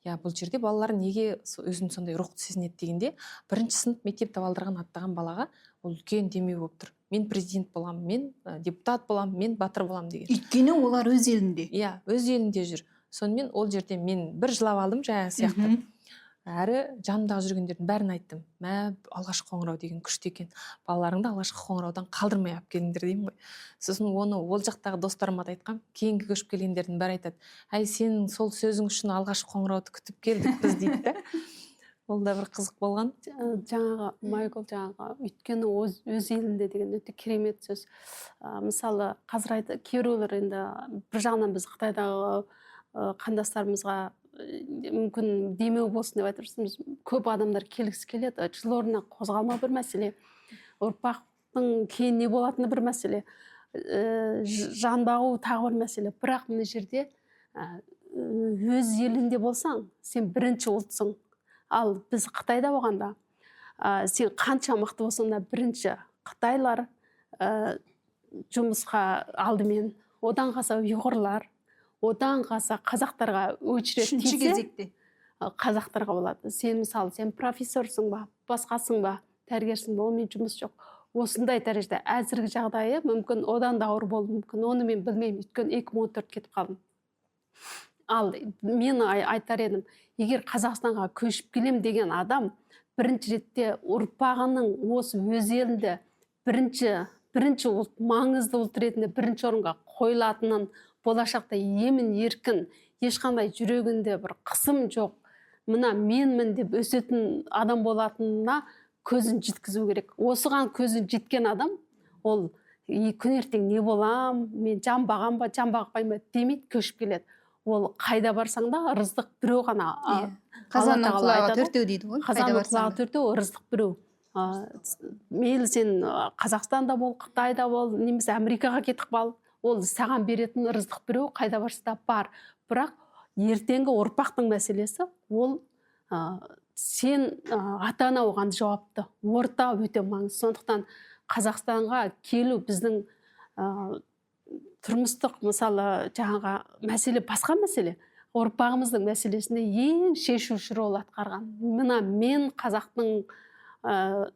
Я бұл жерде балалар неге өзін сондай рухты сезінеді дегенде, бірінші сынып мектеп табалдырығын аттаған балаға ол үлкен демеу болып тұр. Мен президент болам, мен депутат болам, мен батыр болам деген. Өйткені олар өз елінде. Иә, өз елінде жүр. Сонымен ол жерде мен бір жылап алдым жаңа сияқты. Әрі жанымдағы жүргендердің бәрін айттым. Мә, алғашқы қоңырау деген күшті екен. Балаларыңды алғашқы қоңыраудан қалдырмай алып келіңдер деймін ғой. Сосын оны ол жақтағы достарыма да айтқам. Кейінгі көшіп келгендердің бәрі айтады. Әй, сенің сол сөзің үшін алғашқы қоңырауды күтіп келдік біз дейді да. Ол да бір қызық болған. Жаңағы Майкл жаңағы өйткені өз елінде деген өте керемет сөз. Мысалы қазір айтты кейбіреулер енді бір жағынан біз Қытайдағы қандастарымызға мүмкін демеу болсын деп айтырсыз, көп адамдар келгісі келеді, жыл орнына қозғалмау бір мәселе, ұрпақтың кейін не болатыны бір мәселе, жан бағу тағы бір мәселе. Бірақ мына жерде өз елінде болсаң, сен бірінші ұлтсың. Ал біз Қытайда болғанда, сен қанша мықты болсаң да бірінші қытайлар жұмысқа алдымен, одан қалса ұйғырлар, одан қалса қазақтарға очередь тисе, қазақтарға болады. Сен мысалы, сен профессорсың ба, басқасың ба, дәрігерсің ба, онымен жұмыс жоқ. Осындай дәрежеде әзіргі жағдайы мүмкін одан да ауыр болуы мүмкін. Оны мен білмеймін, өйткені 2014 кетіп қалдым. Ал мен айтар едім, егер Қазақстанға көшіп келем деген адам бірінші ретте ұрпағының осы өз елінде бірінші ұлт, маңызды ұлт ретінде бірінші орынға қойылатынын, болашақта емін еркін, ешқандай жүрегінде бір қысым жоқ, мына менмін деп өсетін адам болатынына көзін жеткізу керек. Осыған көзін жеткен адам, ол күн ертең не болам, мен жан бағам ба, жан бағпайым ба демейді, көшіп келеді. Ол қайда барсаң да ырыздық біреу ғана. Қазанның құлағы төртеу дейді ғой. Қазанның құлағы төртеу, ырыздық біреу. Мейлі сен Қазақстанда бол, Қытайда бол, немесе Америкаға кетіп қал, ол саған беретін ырыздық біреу қайда барса да бар. Бірақ ертеңгі ұрпақтың мәселесі, ол сен ата-ана оған жауапты. Орта өте маңызды. Сондықтан Қазақстанға келу біздің тұрмыстық, мысалы, жаңағы мәселе басқа мәселе. Ұрпағымыздың мәселесінде ең шешуші рол атқарған. Мына мен қазақтың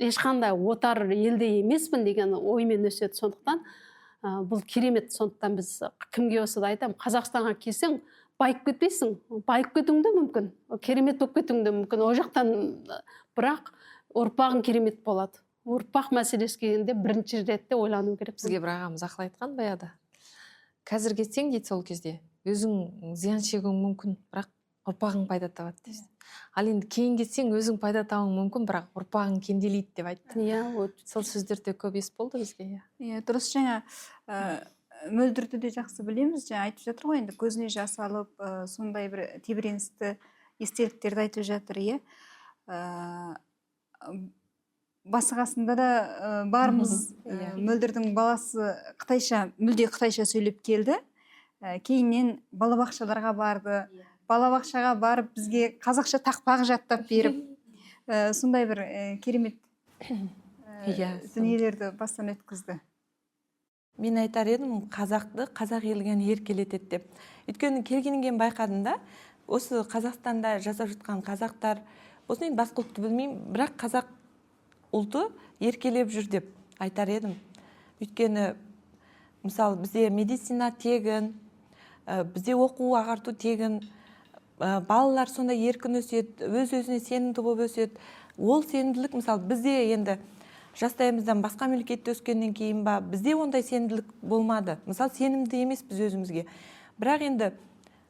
ешқандай отар елде емеспін деген оймен өседі. Сондықтан бұл керемет. Сондықтан біз кімге осы да айтамын, Қазақстанға келсең, байып кетпейсің, байып кетуің де мүмкін, керемет болып кетуің де мүмкін. О жақтан бірақ ұрпағың керемет болады. Ұрпақ мәселесі келгенде бірінші ретте ойлану керек. Бізге бір ағамыз ақыл айтқан баяғыда. Қазір кетсең дейді, сол кезде өзің зиян шегуің мүмкін, бірақ ұрпағың пайда табады дейді. Ал енді кейін кетсең өзің пайда табуың мүмкін, бірақ ұрпағың кенделейді деп айтты. Сол сөздерде көп ес болды бізге. Иә, дұрыс. Жаңа мөлдірді де жақсы білеміз. Жаңа айтып жатыр ғой, енді көзіне жас алып, сондай бір тебіреністі естеліктерді айтып жатыр, иә. Басы қасында да бармыз. Мөлдірдің баласы мүлде қытайша сөйлеп келді. Кейіннен балабақшаларға барды. Балабақшаға барып бізге қазақша тақпақ жаттап беріп, сондай бір керемет дүниелерді бастан өткізді. Мен айтар едім, қазақты қазақ елген еркелетеді деп. Өйткені келгеннен байқадым да, осы Қазақстанда жасап жатқан қазақтар, осының басқа ұлтты білмеймін, бірақ қазақ ұлты еркелеп жүр деп айтар едім. Өйткені мысалы бізде медицина тегін, бізде оқу ағарту тегін, балалар сонда еркін өседі, өз-өзіне сенімді болып өседі. Ол сенімділік, мысалы бізде енді жастайымыздан басқа мемлекетте өскеннен кейін ба, бізде ондай сенімділік болмады. Мысалы сенімді емес біз өзімізге. Бірақ енді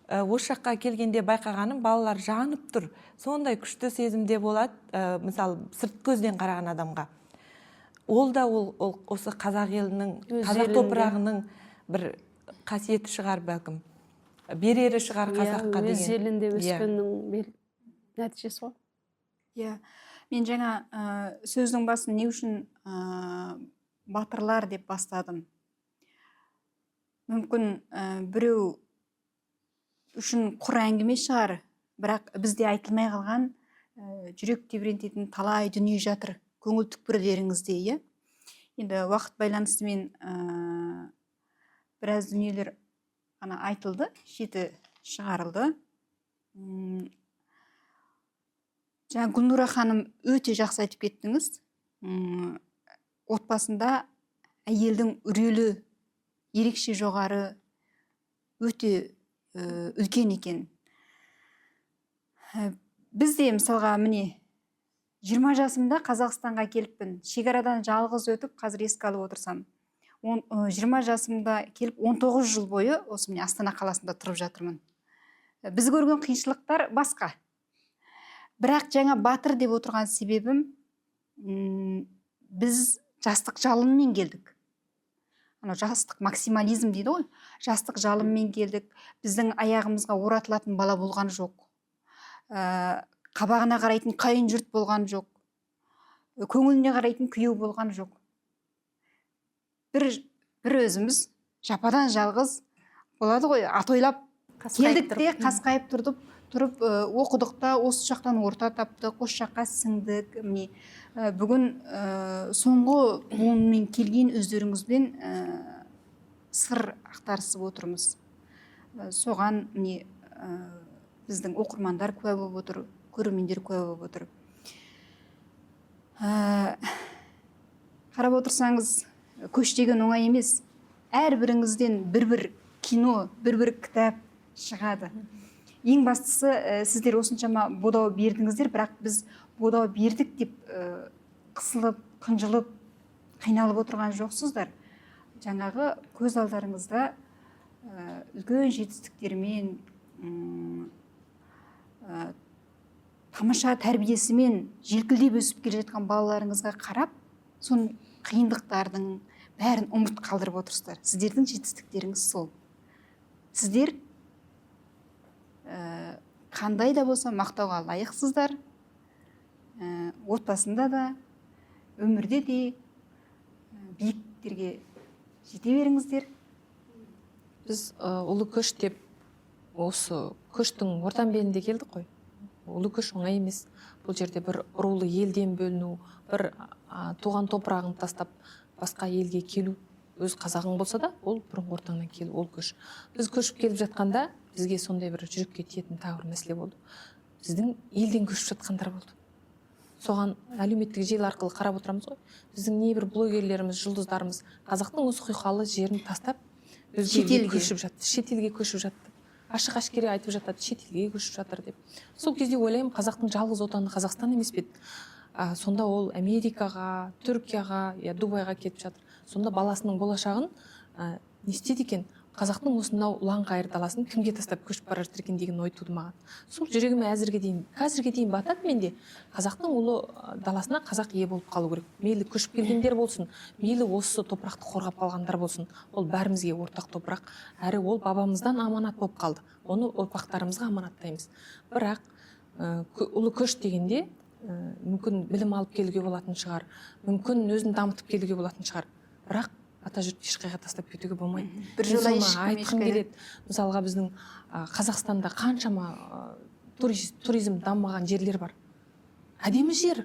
осы жаққа келгенде байқағаным, балалар жанып тұр. Сондай күшті сезімде болады, мысалы сырт көзден қараған адамға. Ол да осы қазақ елінің, қазақ топырағының бір қасиеті шығар бәлкім. Берері шығар қазаққа деген. Өз елінде өскеннің нәтижесі ғой. Иә, мен жаңа сөздің басын не үшін батырлар деп бастадым. Мүмкін біреу үшін құр әңгіме шығар, бірақ бізде айтылмай қалған жүрек тебірентетін талай дүние жатыр көңіл түкпірлеріңізде, иә. Енді уақыт байланысымен біраз дүниелер ғана айтылды, шеті шығарылды. Жаңа Гүлнұра ханым өте жақсы айтып кеттіңіз. Отбасында әйелдің үрелі ерекше жоғары, өте үлкен екен. Бізде мысалға міне 20 жасымда Қазақстанға келіппін. Шекарадан жалғыз өтіп, қазір еске алып отырсам. 20 жасымда келіп 19 жыл бойы осы міне Астана қаласында тұрып жатырмын. Біз көрген қиыншылықтар басқа. Бірақ жаңа батыр деп отырған себебім, біз жастық жалынмен келдік. Жастық максимализм дейді ғой. Жастық жалынмен келдік. Біздің аяғымызға оратылатын бала болған жоқ. Қабағына қарайтын қайын жұрт болған жоқ. Көңіліне қарайтын күйеу болған жоқ. Бір өзіміз жападан жалғыз болады ғой, атойлап келдік те қасқайып тұрып оқыдық та, осы жақтан орта таптық, осы жаққа сіңдік. Бүгін соңғы буынмен келген өздеріңізбен сыр ақтарысып отырмыз. Соған біздің оқырмандар куә болып отыр, көрермендер куә болып отыр. Қарап отырсаңыз, көш деген оңай емес. Әрбіріңізден бір кино, бір кітап шығады. Ең бастысы, сіздер осыншама бодау бердіңіздер, бірақ біз бодау бердік деп қысылып, қынжылып, қиналып отырған жоқсыздар. Жаңағы көз алдарыңызда үлкен жетістіктермен, тамаша тәрбиесімен желкілдеп өсіп келе жатқан балаларыңызға қарап, соның қиындықтардың бәрін ұмыт қалдырып отырсыздар. Сіздердің жетістіктеріңіз сол. Сіздер қандай да болса мақтауға лайықсыздар. Отбасында да, өмірде де биіктерге жете беріңіздер. Біз ұлы көш деп осы көштің ортан белінде келдік қой. Ұлы көш оңай емес. Бұл жерде бір рулы елден бөліну, бір туған топырағын тастап басқа елге келу. Өз қазағың болса да, ол бұрынғы ортаңнан келу, ол көш. Біз көшіп келіп жатқанда бізге сондай бір жүрекке тиетін тағы бір мәселе болды. Біздің елден көшіп жатқандар болды. Соған әлеуметтік желі арқылы қарап отырамыз ғой. Біздің небір блогерлеріміз, жұлдыздарымыз қазақтың осы құйқалы жерін тастап шетелге көшіп жатты. Шетелге көшіп жатты. Ашық-ашкере айтып жатады, шетелге көшіп жатыр деп. Сол кезде ойлаймын, қазақтың жалғыз отаны Қазақстан емес пе? Сонда ол Америкаға, Түркияға, Дубайға кетіп жатыр. Сонда баласының болашағын не істеді екен? Қазақтың осынау ұлан-ғайыр даласын кімге тастап көшіп бара жатыр екен деген ой туды маған. Сол жүрегіме қазірге дейін батады менде. Қазақтың ұлы даласына қазақ ие болып қалу керек. Мейлі көшіп келгендер болсын, мейлі осы топырақты қорғап қалғандар болсын. Ол бәрімізге ортақ топырақ, әрі ол бабамыздан аманат болып қалды. Оны ұрпақтарымызға аманаттаймыз. Бірақ ұлы көш дегенде мүмкін білім алып келуге болатын шығар, мүмкін өзін дамытып келуге болатын шығар. Бірақ ата жұртты ешқайға тастап кетуге болмайды. Айтқым келеді. Мысалға біздің Қазақстанда қаншама туризм дамымаған жерлер бар. Әдемі жер,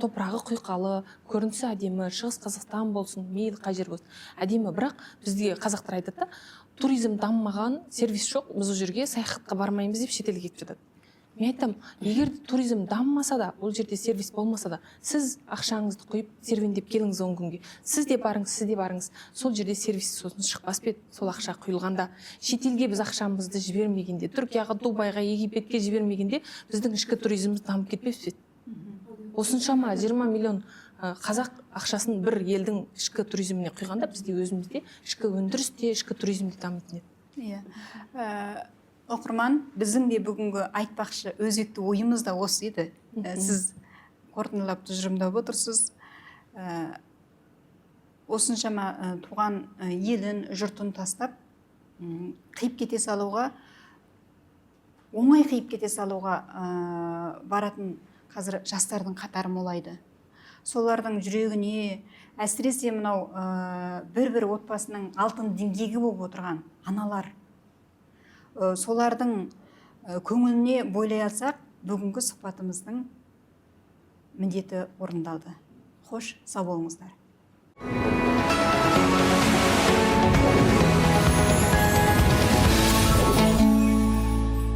топырағы құйқалы, көрінісі әдемі, Шығыс Қазақстан болсын, мейлі қай жер болсын. Әдемі, бірақ бізде қазақтар айтады да, туризм дамымаған, сервис жоқ, біз ол жерге саяхатқа бармаймыз деп шетелге кетіп жатады. Мен айтам, егер туризм дамымаса да, ол жерде сервис болмаса да, сіз ақшаңызды құйып, серуендеп келіңіз 10 күнге. Сіз де барыңыз. Сол жерде сервис сосын шықпас пе еді, сол ақша құйылғанда. Шетелге біз ақшамызды жібермегенде, Түркияға, Дубайға, Египетке жібермегенде, біздің ішкі туризміміз дамып кетпес пе еді. Осыншама 20 миллион қазақ ақшасын бір елдің ішкі туризміне құйғанда, бізде өзімізде ішкі өндірісте, ішкі туризмде дамитын еді. Оқырман, біздің де бүгінгі айтпақшы өзекті ойымыз да осы еді. Сіз қорытындылап тұжырымдап отырсыз. Осыншама туған елін, жұртын тастап, қиып кете салуға, оңай қиып кете салуға баратын қазір жастардың қатары молайды. Солардың жүрегіне әсіресе мынау бір отбасының алтын діңгегі болып отырған аналар, солардың көңіліне бойлай алсақ, бүгінгі сұхбатымыздың міндеті орындалды. Хош, сау болыңыздар.